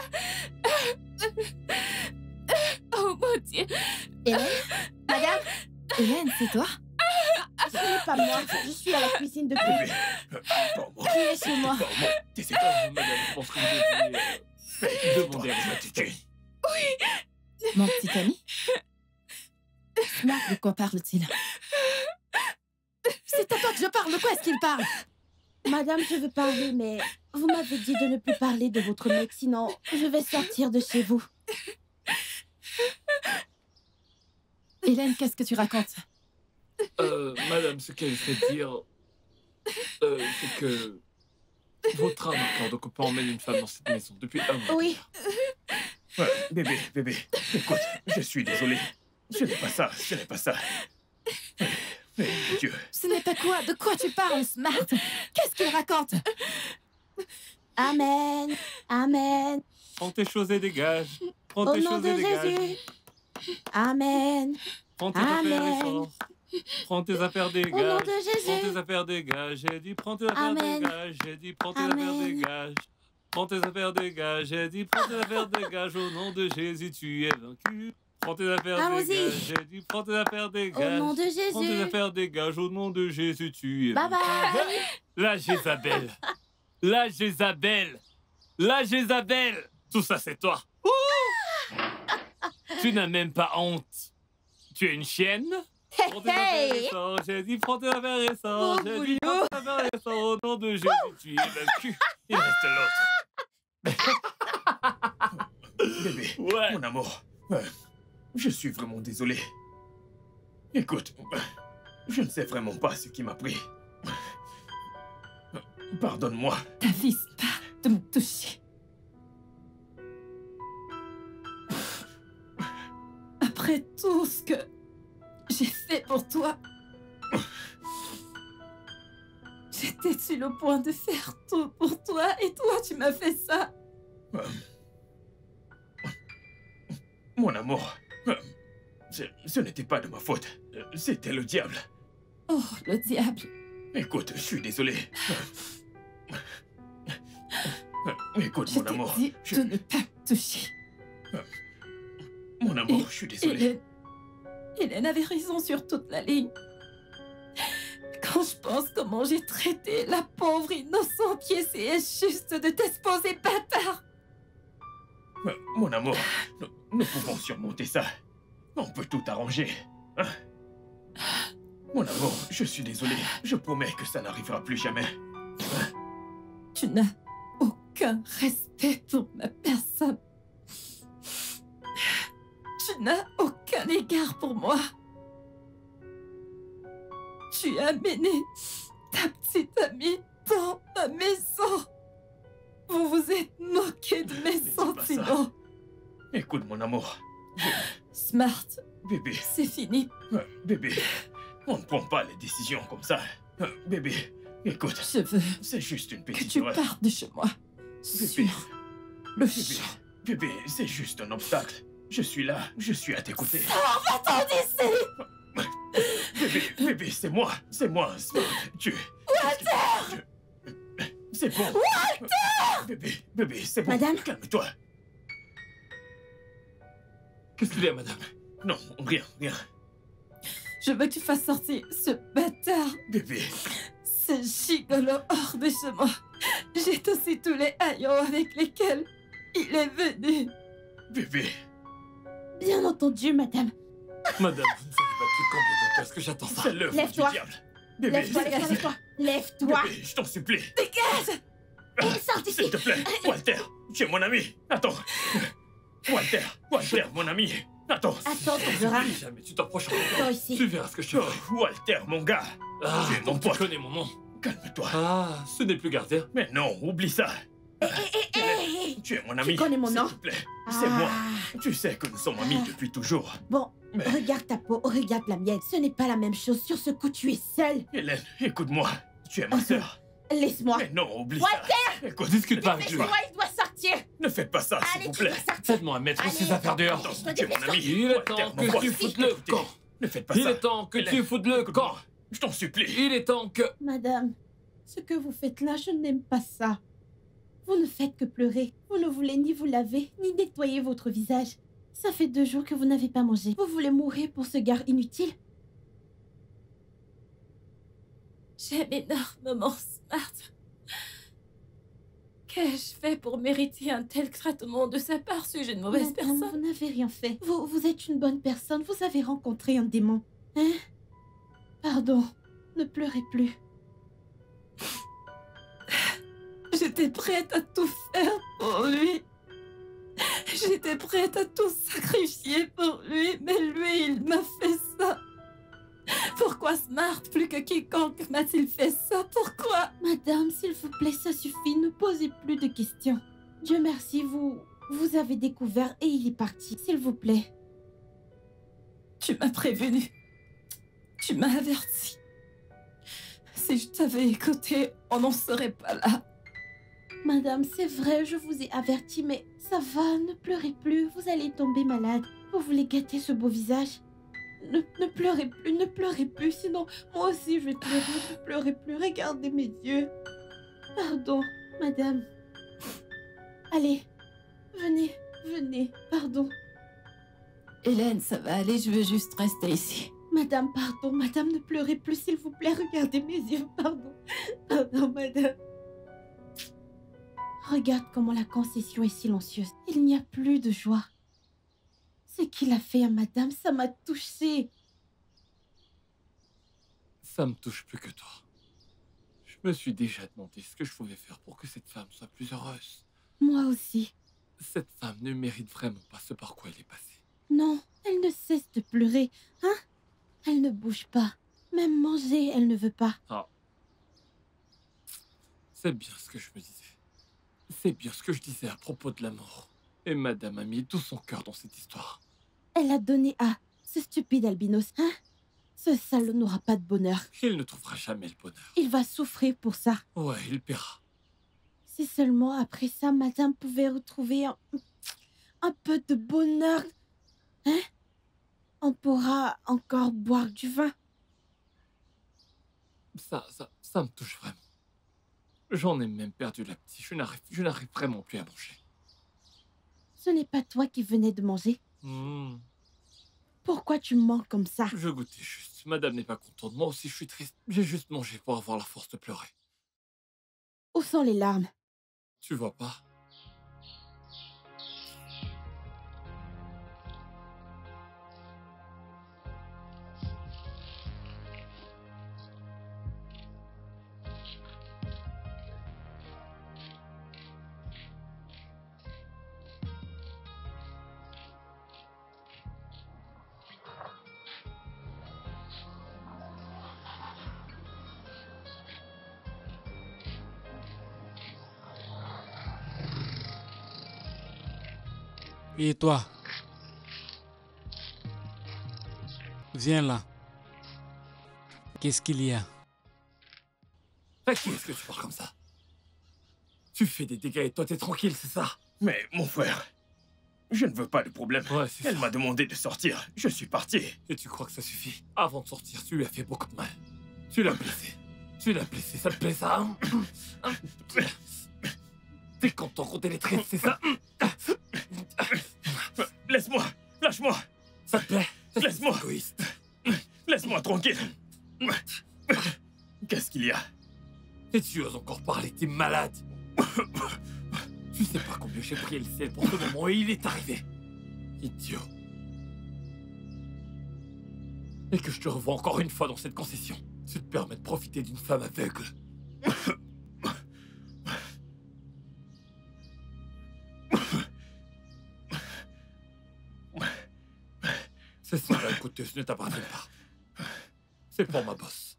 Oh mon Dieu! Hélène? Madame? Hélène, c'est toi? Ce n'est pas moi. Je suis à la cuisine depuis. Bébé, pardon. Qui est chez moi? Pardon. T'essaies Madame, je pense que vous devriez demander à vos attitudes. Mon petit ami? Smart, de quoi parle-t-il? C'est à toi que je parle, de quoi est-ce qu'il parle? Madame, je veux parler, mais vous m'avez dit de ne plus parler de votre mec, sinon je vais sortir de chez vous. Hélène, qu'est-ce que tu racontes? Madame, ce qu'elle fait dire, c'est que votre âme accorde qu'on peut emmener une femme dans cette maison depuis un mois. Oui. Bébé, écoute, je suis désolé. Ce n'est pas ça, ce n'est pas ça. Mais Dieu. Ce n'est pas quoi? De quoi tu parles, Smart? Qu'est-ce qu'il raconte? Amen. Amen. Prends tes choses et dégage. Prends Au tes nom choses de et dégage. Jésus. Amen. Prends tes affaires et Amen. sors. Prends tes affaires, Au nom dégage. de Prends tes Jésus. affaires, dégage. J'ai dit, prends tes affaires, Amen. dégage. J'ai dit, prends tes Amen. affaires, dégage. Prends tes affaires, dégage. J'ai dit, prends tes affaires, dégage. Au nom de Jésus, tu es vaincu. Prends tes affaires, Allons-y. dégage. J'ai dit, prends tes affaires, Au dégage. nom de Prends tes Jésus. affaires, dégage. Au nom de Jésus, tu es Bye vaincu. bye. La Jézabel. La Jézabel. La Jézabel. Tout ça, c'est toi. Tu n'as même pas honte. Tu es une chienne. Prends tes affaires et sors. J'ai dit, prends tes affaires et sors. J'ai dit, prends tes affaires et sors. Au nom de Jésus, tu es vaincu. Il reste l'autre. Bébé, Ouais. mon amour, je suis vraiment désolé. Écoute, je ne sais vraiment pas ce qui m'a pris. Pardonne-moi. T'avises pas de me toucher. Après tout ce que j'ai fait pour toi, j'étais sur le point de faire tout pour toi et toi, tu m'as fait ça. Mon amour, ce n'était pas de ma faute. C'était le diable. Oh, le diable. Écoute, je suis désolé. Écoute, Je mon t'ai amour. dit de ne pas me toucher. Mon amour, je suis désolé. Hélène, Hélène avait raison sur toute la ligne. Quand je pense comment j'ai traité la pauvre innocente qui essayait juste de t'exposer, bâtard. Mon amour, nous pouvons surmonter ça. On peut tout arranger. Hein? Mon amour, je suis désolé. Je promets que ça n'arrivera plus jamais. Hein? Tu n'as aucun respect pour ma personne. Tu n'as aucun égard pour moi. Tu as amené ta petite amie dans ma maison. Vous vous êtes moqué de mes sentiments. Écoute, mon amour. Smart, Bébé. c'est fini. Bébé, on ne prend pas les décisions comme ça. Bébé, écoute. Je veux c'est juste une que petite tu erreur. partes de chez moi. Bébé. Sur le champ. Bébé, c'est juste un obstacle. Je suis là, je suis à tes côtés. Va-t'en d'ici! Bébé, c'est moi, Smart. Tu... Walter! C'est bon. Walter! Bébé, c'est bon. Madame? Calme-toi. Qu'est-ce qu'il y a, madame? Non, rien. Je veux que tu fasses sortir ce bâtard, Bébé, ce gigolo hors de chez moi. J'ai aussi tous les haillons avec lesquels il est venu. bébé. Bien entendu, madame. Madame, vous ne savez pas depuis combien de temps est-ce que j'attends ça? C'est l'œuvre Lève-toi. du diable. Bébé, Lève-toi, lève-toi. Lève-toi. Bébé, je t'en supplie. Dégage! Sors d'ici. S'il te plaît, Walter, tu es mon ami. Attends. Walter, mon ami. Attends. Attends, tu verras. Si jamais tu t'approches Sors encore, ici. tu verras ce que je te ferai. Oh, Walter, mon gars. Ah, tu es mon donc tu pote. connais mon nom. Calme-toi. Ah, ce n'est plus gardien. Mais non, oublie ça. Hé, Tu es mon ami. connais mon nom? S'il te plaît, c'est moi. Tu sais que nous sommes amis Ah. depuis toujours. Bon, Mais- regarde ta peau, regarde la mienne. Ce n'est pas la même chose. Sur ce coup, tu es seule. Hélène, écoute-moi. Tu es ma sœur. Laisse-moi. Mais non, oublie Walter! ça. Écoute, Discute pas avec lui. Laisse-moi, il doit sortir. ne faites pas ça, s'il Allez, vous tu dois plaît. sortir. Faites-moi mettre Allez. ces affaires dehors. Attends, tu es mon ami. Il est Walter, temps mon que pote. tu foutes le Écoutez, camp. Ne faites pas Il ça. est temps que Hélène, tu foutes le écoute-moi. camp. Je t'en supplie. Il est temps que... Madame, ce que vous faites là, je n'aime pas ça. Vous ne faites que pleurer. Vous ne voulez ni vous laver, ni nettoyer votre visage. Ça fait 2 jours que vous n'avez pas mangé. Vous voulez mourir pour ce gars inutile? J'aime énormément Smart. Qu'ai-je fait pour mériter un tel traitement de sa part? Suis-je une mauvaise Madame, personne? vous n'avez rien fait. Vous êtes une bonne personne. Vous avez rencontré un démon. Hein? Pardon. Ne pleurez plus. J'étais prête à tout faire pour lui. J'étais prête à tout sacrifier pour lui, mais lui, il m'a fait ça. Pourquoi Smart, plus que quiconque, m'a-t-il fait ça? Pourquoi? Madame, s'il vous plaît, ça suffit. Ne posez plus de questions. Dieu merci, vous avez découvert et il est parti. S'il vous plaît. Tu m'as prévenu. Tu m'as averti. Si je t'avais écouté, on n'en serait pas là. Madame, c'est vrai, je vous ai averti, mais ça va, ne pleurez plus. Vous allez tomber malade. Vous voulez gâter ce beau visage? Ne pleurez plus, sinon moi aussi je vais pleurer. Ne pleurez plus, regardez mes yeux. Pardon, madame. Allez, venez, pardon. Hélène, ça va aller, je veux juste rester ici. Madame, pardon, madame, ne pleurez plus, s'il vous plaît, regardez mes yeux, pardon, madame. Regarde comment la concession est silencieuse. Il n'y a plus de joie. Ce qu'il a fait à madame, ça m'a touchée. Ça me touche plus que toi. Je me suis déjà demandé ce que je pouvais faire pour que cette femme soit plus heureuse. Moi aussi. Cette femme ne mérite vraiment pas ce par quoi elle est passée. Non, elle ne cesse de pleurer, hein? Elle ne bouge pas. Même manger, elle ne veut pas. Ah. C'est bien ce que je me disais. C'est bien ce que je disais à propos de la mort. Et madame a mis tout son cœur dans cette histoire. Elle a donné à ce stupide albinos, hein? Ce salaud n'aura pas de bonheur. Il ne trouvera jamais le bonheur. Il va souffrir pour ça. Ouais, il paiera. Si seulement après ça, madame pouvait retrouver un peu de bonheur, hein? On pourra encore boire du vin. Ça me touche vraiment. J'en ai même perdu l'appétit. Je n'arrive vraiment plus à manger. Ce n'est pas toi qui venais de manger. Pourquoi tu mens comme ça? Je goûtais juste. Madame n'est pas contente. Moi aussi, je suis triste. J'ai juste mangé pour avoir la force de pleurer. Où sont les larmes? Tu vois pas? Et toi? Viens là. Qu'est-ce qu'il y a? À qui est-ce que tu parles comme ça? Tu fais des dégâts et toi t'es tranquille, c'est ça? Mais mon frère, je ne veux pas de problème. Ouais, c'est Elle ça. m'a demandé de sortir. Je suis parti. Et tu crois que ça suffit? Avant de sortir, tu lui as fait beaucoup de mal. Tu l'as blessé. Tu l'as blessé, ça te plaît ça? Hein? T'es content qu'on t'ait les traits, c'est ça? Laisse-moi. Lâche-moi. Ça te plaît? Laisse-moi. Égoïste. Laisse-moi tranquille. Qu'est-ce qu'il y a? Et tu oses encore parler, t'es malade. Tu sais pas combien j'ai prié le ciel pour ce moment et il est arrivé. Idiot. Et que je te revois encore une fois dans cette concession. Tu te permets de profiter d'une femme aveugle. Ces soins-là coûteuses ne t'appartiennent pas. C'est pour ma bosse.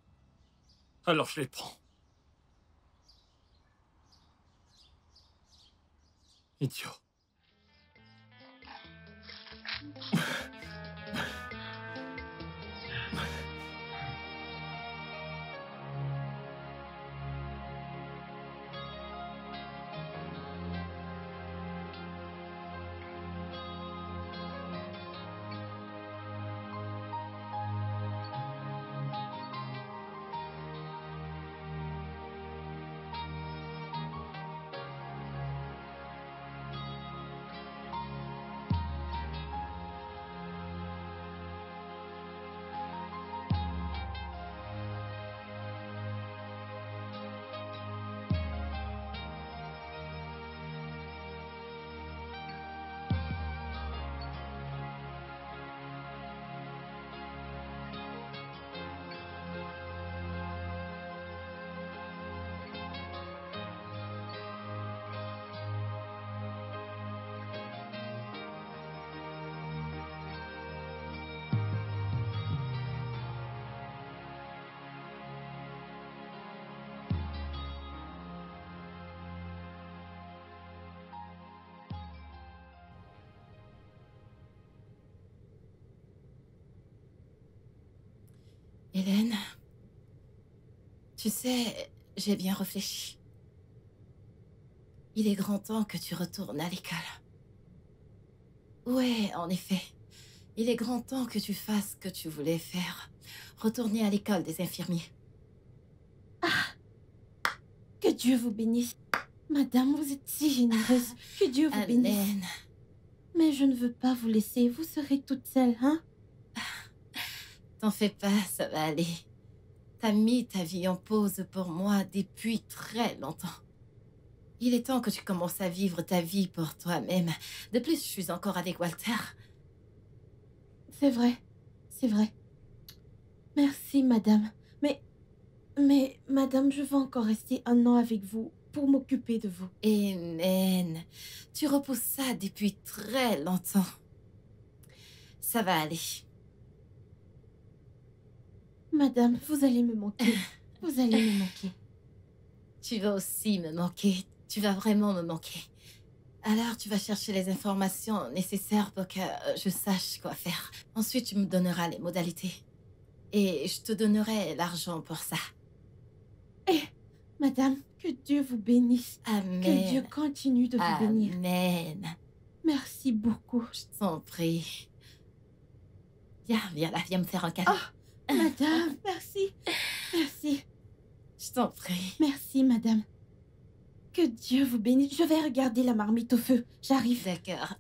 Alors je les prends. Idiot. Hélène, tu sais, j'ai bien réfléchi. Il est grand temps que tu retournes à l'école. Ouais, en effet. Il est grand temps que tu fasses ce que tu voulais faire. Retourner à l'école des infirmiers. Que Dieu vous bénisse. Madame, vous êtes si généreuse. Que Dieu vous bénisse. Hélène, Mais je ne veux pas vous laisser. Vous serez toute seule, hein? t'en fais pas, ça va aller. T'as mis ta vie en pause pour moi depuis très longtemps. Il est temps que tu commences à vivre ta vie pour toi-même. De plus, je suis encore avec Walter. C'est vrai. C'est vrai. Merci, madame. Mais, madame, je veux encore rester 1 an avec vous pour m'occuper de vous. Amen. Tu repousses ça depuis très longtemps. Ça va aller. Madame, vous allez me manquer. Vous allez me manquer. Tu vas aussi me manquer. Tu vas vraiment me manquer. Alors, tu vas chercher les informations nécessaires pour que je sache quoi faire. Ensuite, tu me donneras les modalités. Et je te donnerai l'argent pour ça. Madame, que Dieu vous bénisse. Amen. Que Dieu continue de vous bénir. Amen. Merci beaucoup. Je t'en prie. Viens là, viens me faire un câlin. Madame, merci. Merci. Je t'en prie. Merci, madame. Que Dieu vous bénisse. Je vais regarder la marmite au feu. J'arrive. D'accord.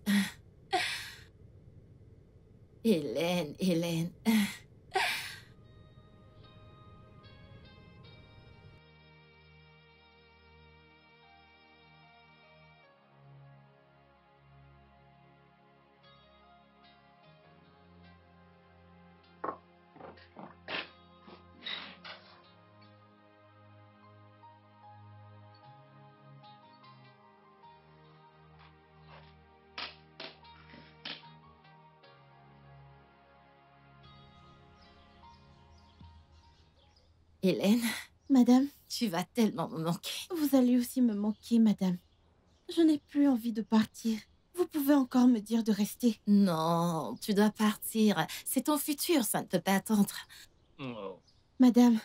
Hélène, Hélène. Hélène, Madame, tu vas tellement me manquer. vous allez aussi me manquer, madame. Je n'ai plus envie de partir. Vous pouvez encore me dire de rester. Non, tu dois partir. C'est ton futur, ça ne peut pas attendre. Oh. Madame,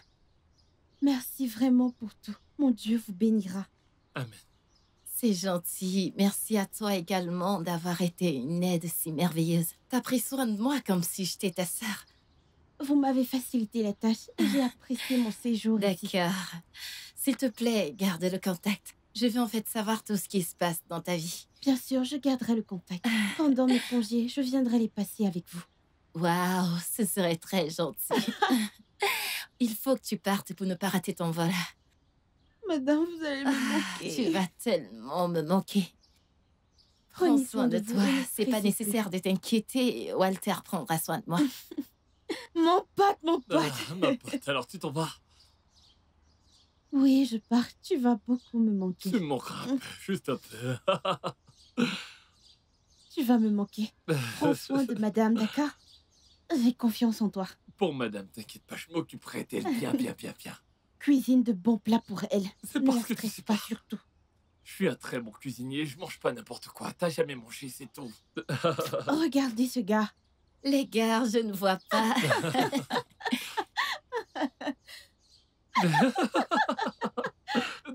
merci vraiment pour tout. Mon Dieu vous bénira. Amen. C'est gentil. Merci à toi également d'avoir été une aide si merveilleuse. T'as pris soin de moi comme si j'étais ta sœur. Vous m'avez facilité la tâche et j'ai apprécié mon séjour ici. D'accord. S'il te plaît, garde le contact. Je veux en fait savoir tout ce qui se passe dans ta vie. Bien sûr, je garderai le contact. Pendant mes congés, je viendrai les passer avec vous. Waouh, ce serait très gentil. Il faut que tu partes pour ne pas rater ton vol. Madame, vous allez me manquer. Tu vas tellement me manquer. Prends Prenez soin de vous toi. et ne C'est pas stressez plus. nécessaire de t'inquiéter. Walter prendra soin de moi. Mon pote, mon pote. Ah, ma pote, alors tu t'en vas. Oui, je pars. Tu vas beaucoup me manquer. Tu me manqueras un peu, juste un peu. Tu vas me manquer. Prends soin de madame, d'accord? J'ai confiance en toi. Pour madame, t'inquiète pas, je m'occuperai d'elle bien, bien, bien, bien. Cuisine de bons plats pour elle. C'est Ne parce la que tu stresse sais pas pas. surtout. Je suis un très bon cuisinier, je mange pas n'importe quoi. T'as jamais mangé, c'est tout. Regardez ce gars. Les gars, je ne vois pas.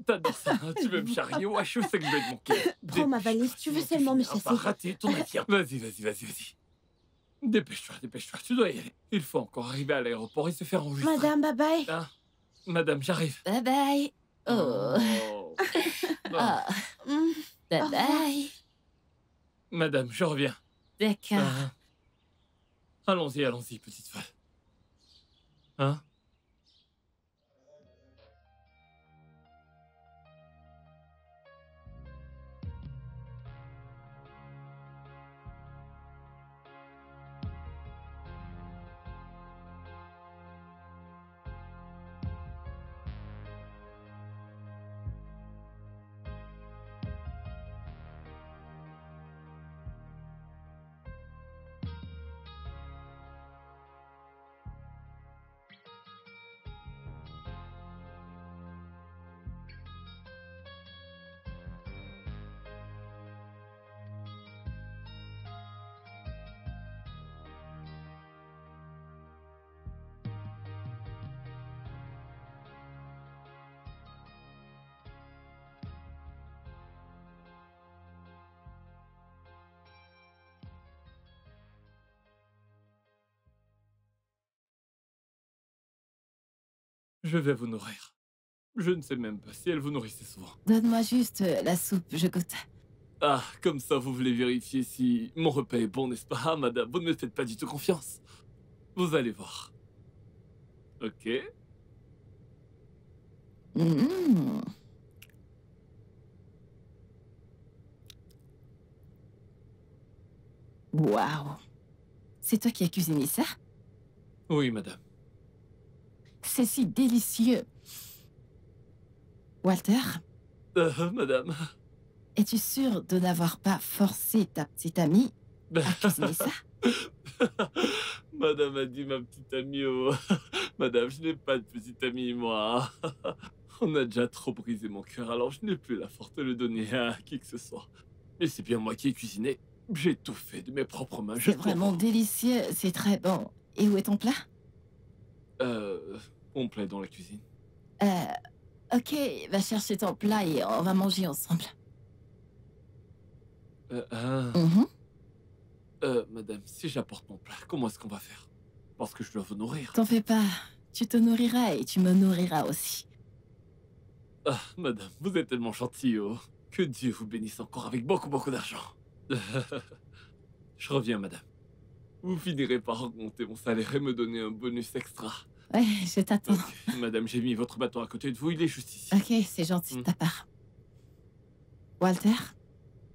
T'adores ça, hein, tu veux me charrier? Ouais, je sais que je vais te manquer. Prends ma valise, tu veux seulement me Tu finiras chasser. par rater ton avion. Vas-y, vas-y, vas-y, vas-y. Dépêche-toi, dépêche-toi, tu dois y aller. Il faut encore arriver à l'aéroport et se faire enregistrer. Madame, bye bye. Hein? Madame, j'arrive. Bye bye. Oh. Oh. Non. Ah, Mm. bye Au revoir. bye. Madame, je reviens. D'accord. Hein? Allons-y, allons-y, petite folle. Hein? Je vais vous nourrir. Je ne sais même pas si elle vous nourrissait souvent. Donne-moi juste la soupe, je goûte. Ah, comme ça, vous voulez vérifier si mon repas est bon, n'est-ce pas? Ah, madame, vous ne me faites pas du tout confiance. Vous allez voir. Ok. Mmh. Waouh. C'est toi qui as cuisiné ça? Oui, madame. C'est si délicieux. Walter, Madame. es-tu sûr de n'avoir pas forcé ta petite amie à cuisiner ça? Madame a dit ma petite amie. Oh. Madame, je n'ai pas de petite amie, moi. On a déjà trop brisé mon cœur, alors je n'ai plus la force de le donner à qui que ce soit. Mais c'est bien moi qui ai cuisiné. J'ai tout fait de mes propres mains. C'est juste pour vraiment vous. délicieux, c'est très bon. Et où est ton plat? On plaît dans la cuisine. Ok, va chercher ton plat et on va manger ensemble. Mhm. Madame, si j'apporte mon plat, comment est-ce qu'on va faire? Parce que je dois vous nourrir. T'en fais pas, tu te nourriras et tu me nourriras aussi. Ah, madame, vous êtes tellement gentille, oh. Que Dieu vous bénisse encore avec beaucoup, beaucoup d'argent. Je reviens, madame. Vous finirez par augmenter mon salaire et me donner un bonus extra. Ouais, je t'attends. Ok, madame, j'ai mis votre bâton à côté de vous, il est juste ici. Ok, c'est gentil de ta part. Walter,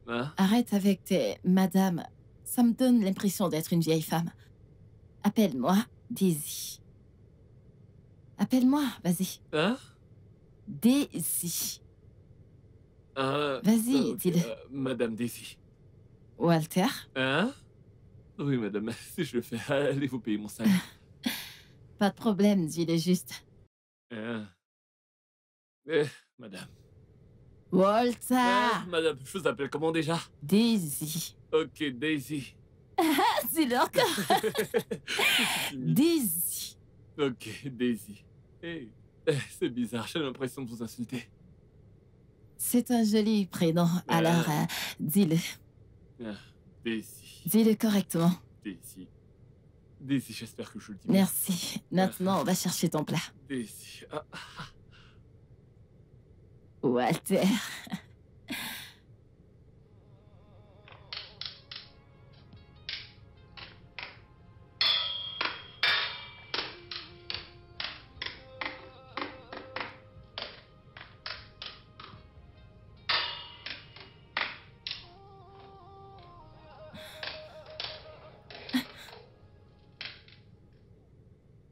Hein? arrête avec tes madame. Ça me donne l'impression d'être une vieille femme. Appelle-moi Daisy. Appelle-moi, vas-y. Hein? Daisy. Ah, Vas-y, ok, dis-le. Madame Daisy. Walter, Hein? Oui, madame, si je le fais, allez vous payer mon salaire. pas de problème, dis-le juste. Hein? Madame. Walter, Madame, je vous appelle comment déjà? Daisy. Ok, Daisy. Dis-le encore. Daisy. Ok, Daisy. C'est bizarre, j'ai l'impression de vous insulter. C'est un joli prénom, alors dis-le. Daisy. Dis-le correctement. Daisy. Daisy, j'espère que je le dis bien. Merci. Maintenant, on va chercher ton plat. Daisy. Walter.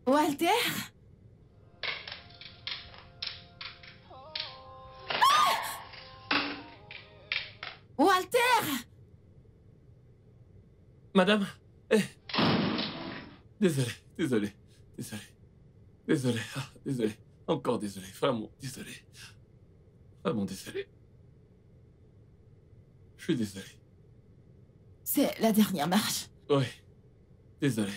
Walter? Walter! Madame? Désolé, désolé, désolé. Désolé, désolé. Encore désolé, vraiment désolé. Vraiment désolé. Je suis désolé. C'est la dernière marche. Oui, désolé.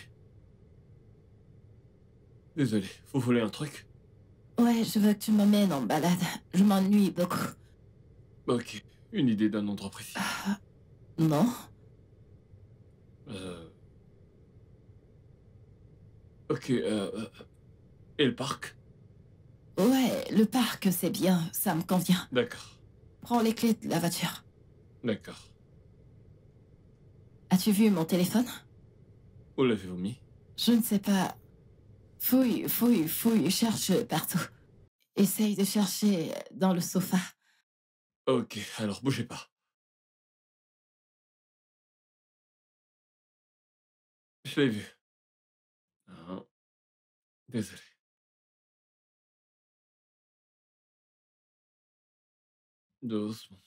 Désolé, vous voulez un truc? Ouais, je veux que tu m'emmènes en balade. Je m'ennuie beaucoup. Ok, une idée d'un endroit précis. Non? Ok, et le parc? Ouais, le parc, c'est bien. Ça me convient. D'accord, Prends les clés de la voiture. d'accord. As-tu vu mon téléphone? Où l'avez-vous mis? Je ne sais pas. Fouille, fouille, fouille, cherche partout. Essaye de chercher dans le sofa. Ok, alors bougez pas. Je l'ai vu. Ah, désolé. Doucement.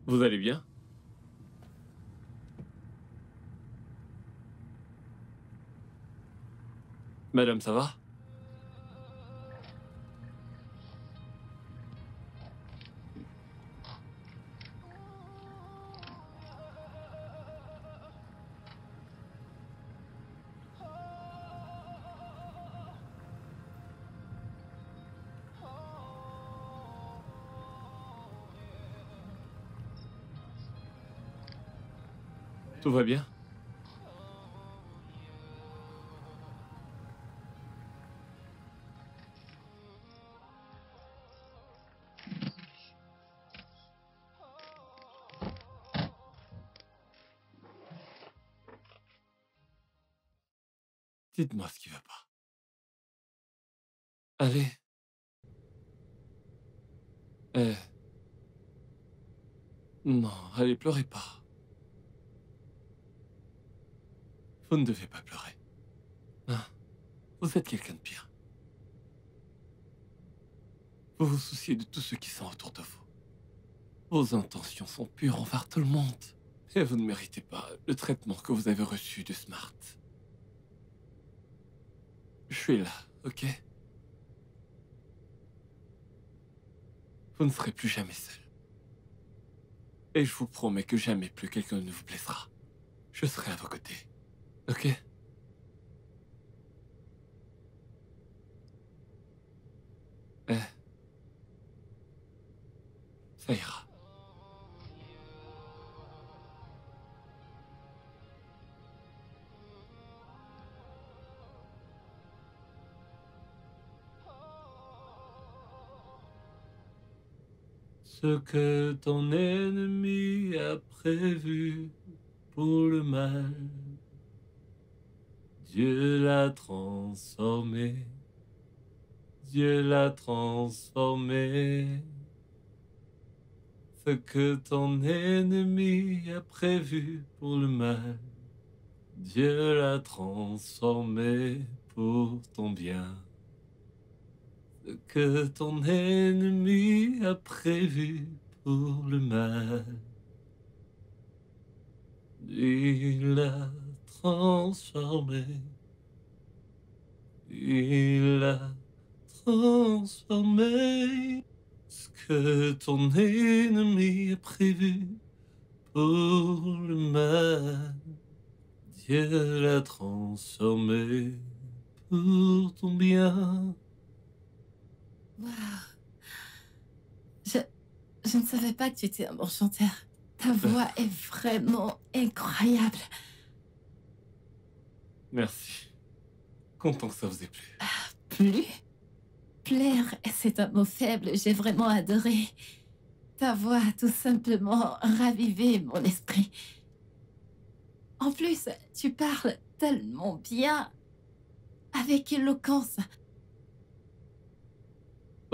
Vous allez bien? Madame, ça va? Tout va bien? Dites-moi ce qui va pas. Allez. Non, allez, pleurez pas. Vous ne devez pas pleurer. Hein? Vous êtes quelqu'un de bien. Vous vous souciez de tous ceux qui sont autour de vous. Vos intentions sont pures envers tout le monde. Et vous ne méritez pas le traitement que vous avez reçu de Smart. Je suis là, ok? Vous ne serez plus jamais seul. Et je vous promets que jamais plus quelqu'un ne vous blessera. Je serai à vos côtés, ok? Ça ira. Ce que ton ennemi a prévu pour le mal, Dieu l'a transformé. Dieu l'a transformé. Ce que ton ennemi a prévu pour le mal, Dieu l'a transformé pour ton bien. Ce que ton ennemi a prévu pour le mal, il l'a transformé. Il l'a transformé. Ce que ton ennemi a prévu pour le mal, Dieu l'a transformé pour ton bien. Waouh. Je ne savais pas que tu étais un bon chanteur. Ta voix est vraiment incroyable. Merci. Content que ça vous ait plu. Plus? Plaire, c'est un mot faible. J'ai vraiment adoré. Ta voix a tout simplement ravivé mon esprit. En plus, tu parles tellement bien, avec éloquence.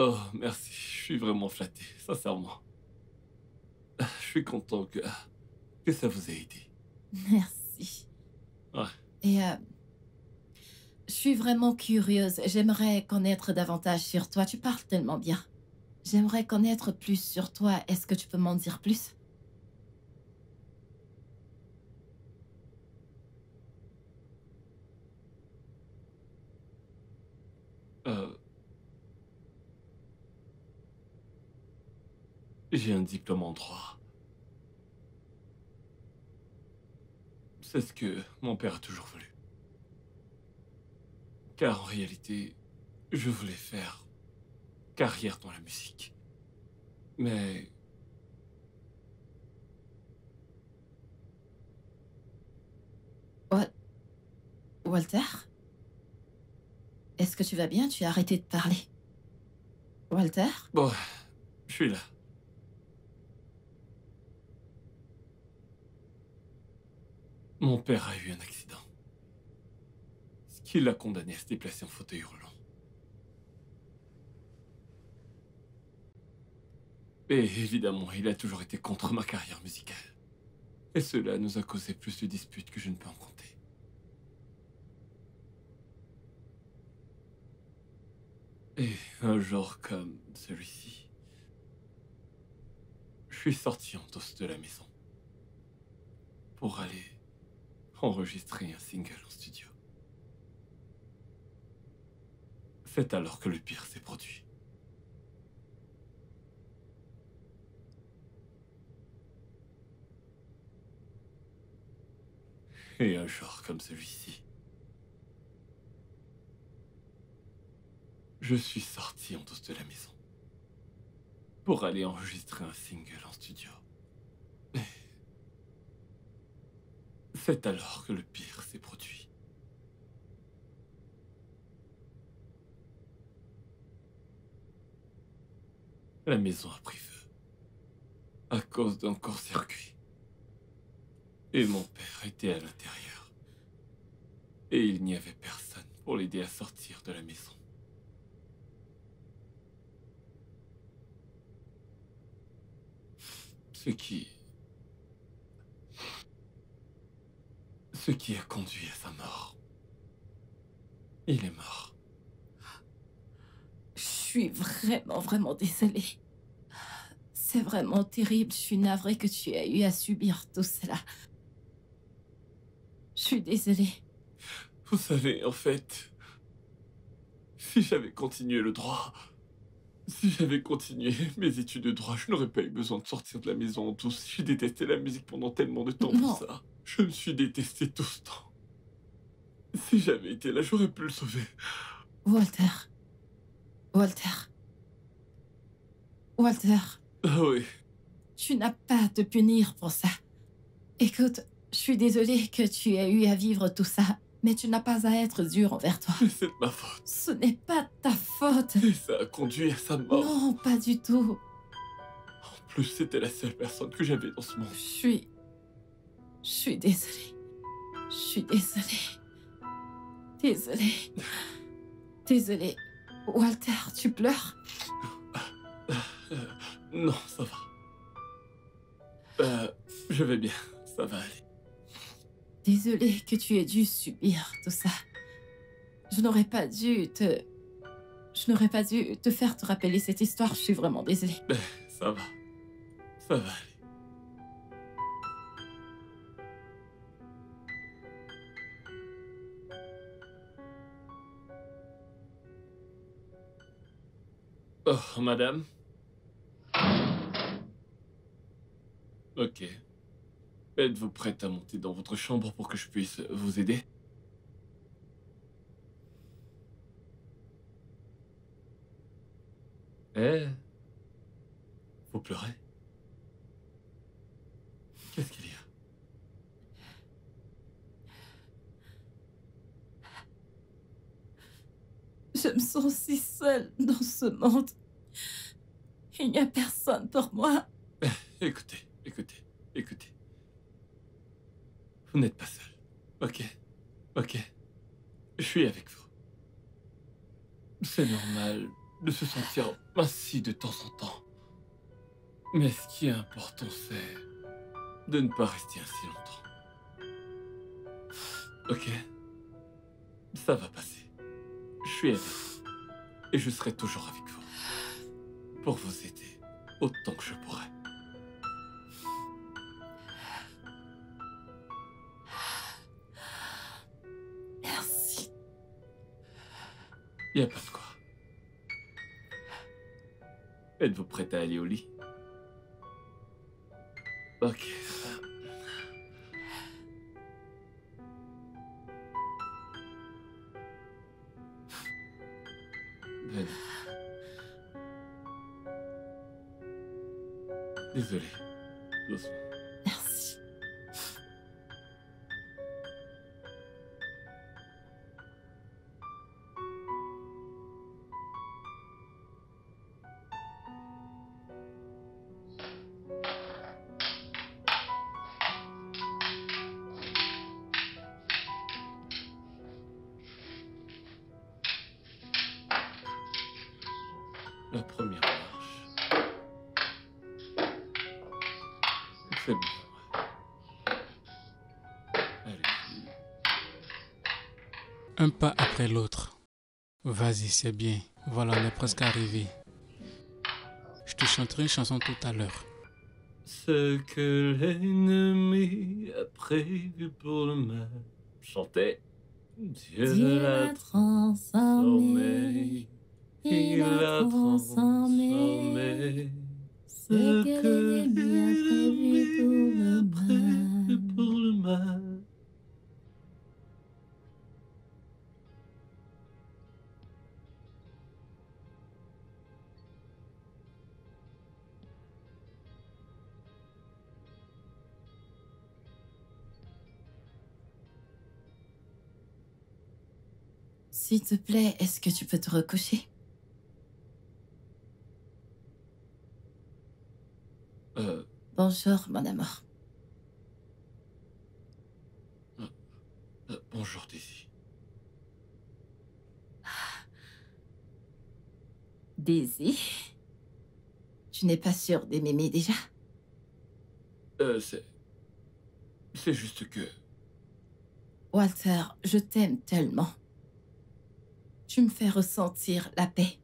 Oh, merci. Je suis vraiment flatté, sincèrement. Je suis content que ça vous ait aidé. Merci. Ouais. Et je suis vraiment curieuse. J'aimerais connaître davantage sur toi. Tu parles tellement bien. J'aimerais connaître plus sur toi. Est-ce que tu peux m'en dire plus? J'ai un diplôme en droit. C'est ce que mon père a toujours voulu. Car en réalité, je voulais faire carrière dans la musique. Mais Walter? Est-ce que tu vas bien? Tu as arrêté de parler. Walter? bon, je suis là. Mon père a eu un accident. Ce qui l'a condamné à se déplacer en fauteuil roulant. Et évidemment, il a toujours été contre ma carrière musicale. Et cela nous a causé plus de disputes que je ne peux en compter. Et un jour comme celui-ci, je suis sorti en dos de la maison pour aller enregistrer un single en studio. C'est alors que le pire s'est produit. Et un jour comme celui-ci, je suis sorti en dos de la maison pour aller enregistrer un single en studio. Et c'est alors que le pire s'est produit. La maison a pris feu à cause d'un court-circuit. Et mon père était à l'intérieur. Et il n'y avait personne pour l'aider à sortir de la maison. Ce qui a conduit à sa mort. Il est mort. Je suis vraiment désolée. C'est vraiment terrible. Je suis navrée que tu aies eu à subir tout cela. Je suis désolée. Vous savez, en fait, si j'avais continué le droit, si j'avais continué mes études de droit, je n'aurais pas eu besoin de sortir de la maison en douce. J'ai détesté la musique pendant tellement de temps Non. pour ça. Je me suis détesté tout ce temps. Si j'avais été là, j'aurais pu le sauver. Walter. Ah oui. Tu n'as pas à te punir pour ça. Écoute, je suis désolée que tu aies eu à vivre tout ça, mais tu n'as pas à être dur envers toi. Mais c'est de ma faute. Ce n'est pas ta faute. Et ça a conduit à sa mort. Non, pas du tout. En plus, c'était la seule personne que j'avais dans ce monde. Je suis désolée. Je suis désolée. Désolée. Désolée. Walter, tu pleures? Non, ça va. Je vais bien, ça va aller. Désolée que tu aies dû subir tout ça. Je n'aurais pas dû te faire te rappeler cette histoire. Je suis vraiment désolée. Ça va. Ça va aller. Oh, madame. Ok. Êtes-vous prête à monter dans votre chambre pour que je puisse vous aider? Eh? Vous pleurez? Qu'est-ce qu'il y a? Je me sens si seule dans ce monde. Il n'y a personne pour moi. Écoutez. Vous n'êtes pas seul. Ok. Je suis avec vous. C'est normal de se sentir ainsi de temps en temps. Mais ce qui est important, c'est de ne pas rester ainsi longtemps. Ok? Ça va passer. Je suis avec vous. Et je serai toujours avec vous. Pour vous aider autant que je pourrai. Merci. Y a pas de quoi. Êtes-vous prête à aller au lit? Ok. Venez. Désolé. Doucement. Merci. La première marche. C'est bon. Allez. Un pas après l'autre. Vas-y, c'est bien. Voilà, on est presque arrivé. Je te chanterai une chanson tout à l'heure. Ce que l'ennemi a prévu pour le mal. Chantez. Dieu l'a transformé. Il a transformé. Ce que l'ennemi a prévu pour le mal. S'il te plaît, est-ce que tu peux te recoucher? Bonjour, mon amour. Bonjour, Daisy. Daisy? Tu n'es pas sûre de m'aimer déjà? C'est juste que... Walter, je t'aime tellement. Tu me fais ressentir la paix.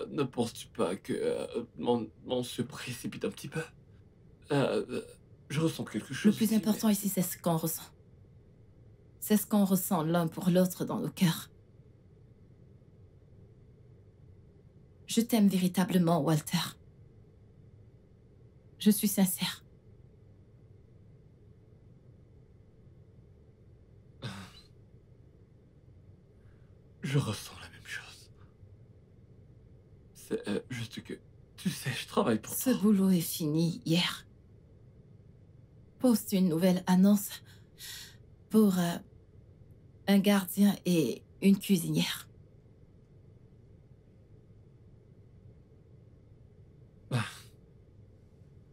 Ne penses-tu pas que on se précipite un petit peu? Je ressens quelque chose. Le plus ici, important ici, c'est ce qu'on ressent. C'est ce qu'on ressent l'un pour l'autre dans nos cœurs. Je t'aime véritablement, Walter. Je suis sincère. Je ressens la même chose. C'est juste que... Tu sais, je travaille pour Ce toi. boulot est fini hier. Poste une nouvelle annonce pour un gardien et une cuisinière.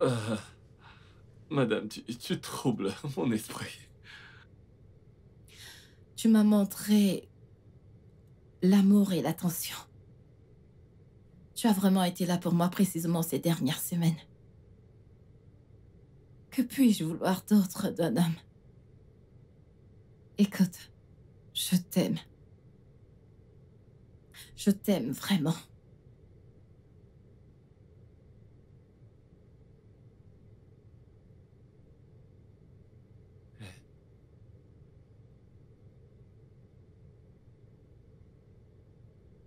Euh, Madame, tu troubles mon esprit. Tu m'as montré l'amour et l'attention. Tu as vraiment été là pour moi précisément ces dernières semaines. Que puis-je vouloir d'autre d'un homme? Écoute, je t'aime. Je t'aime vraiment.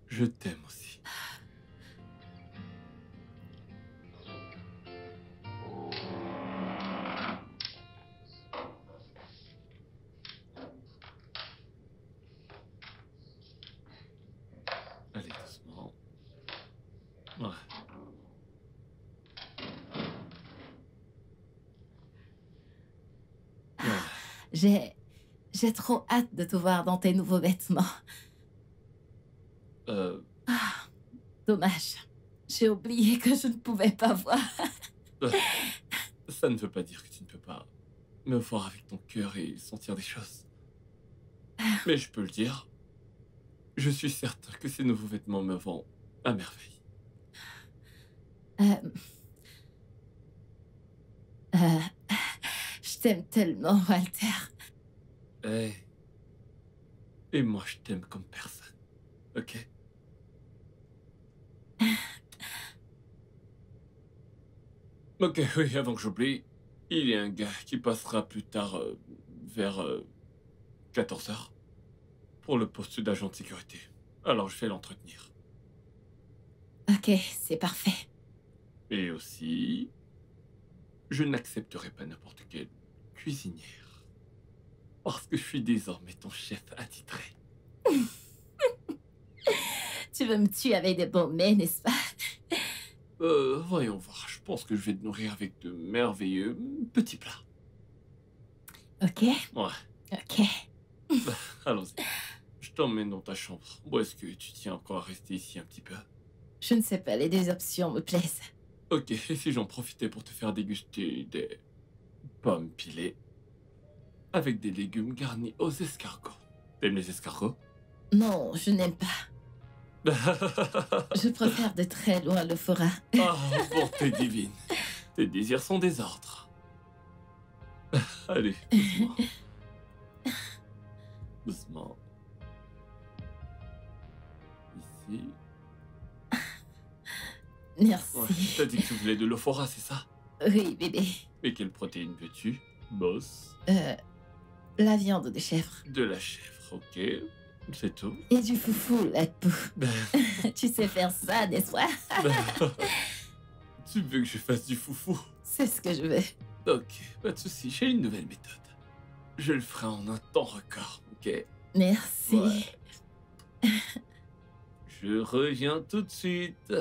Je t'aime aussi. Allez, doucement. Ouais. J'ai trop hâte de te voir dans tes nouveaux vêtements. Ah, dommage. J'ai oublié que je ne pouvais pas voir. Ça ne veut pas dire que tu ne peux pas me voir avec ton cœur et sentir des choses. Mais je peux le dire. Je suis certain que ces nouveaux vêtements me vont à merveille. Je t'aime tellement, Walter. Hey. Et moi, je t'aime comme personne. Ok? Ok, oui, avant que j'oublie, il y a un gars qui passera plus tard vers 14h pour le poste d'agent de sécurité. Alors je vais l'entretenir. Ok, c'est parfait. Et aussi, je n'accepterai pas n'importe quelle cuisinière. Parce que je suis désormais ton chef attitré. Tu veux me tuer avec des bons mets, n'est-ce pas? Voyons voir. Je pense que je vais te nourrir avec de merveilleux petits plats. Ok. Ouais. Ok. Allons-y. Je t'emmène dans ta chambre. Ou est-ce que tu tiens encore à rester ici un petit peu? Je ne sais pas, les deux options me plaisent. Ok, et si j'en profitais pour te faire déguster des pommes pilées avec des légumes garnis aux escargots. T'aimes les escargots? Non, je n'aime pas. Je préfère de très loin le forat. Ah, bonté divine. Tes désirs sont des ordres. Allez, doucement. Doucement. Ici. Merci. Ouais, t'as dit que tu voulais de l'euphorat, c'est ça? Oui, bébé. Et quelle protéine veux-tu, boss? La viande de chèvre. De la chèvre, ok. C'est tout. Et du foufou, la peau. Tu sais faire ça, n'est-ce pas? Tu veux que je fasse du foufou? C'est ce que je veux. Ok, pas de souci, j'ai une nouvelle méthode. Je le ferai en un temps record, ok? Merci. Ouais. Je reviens tout de suite.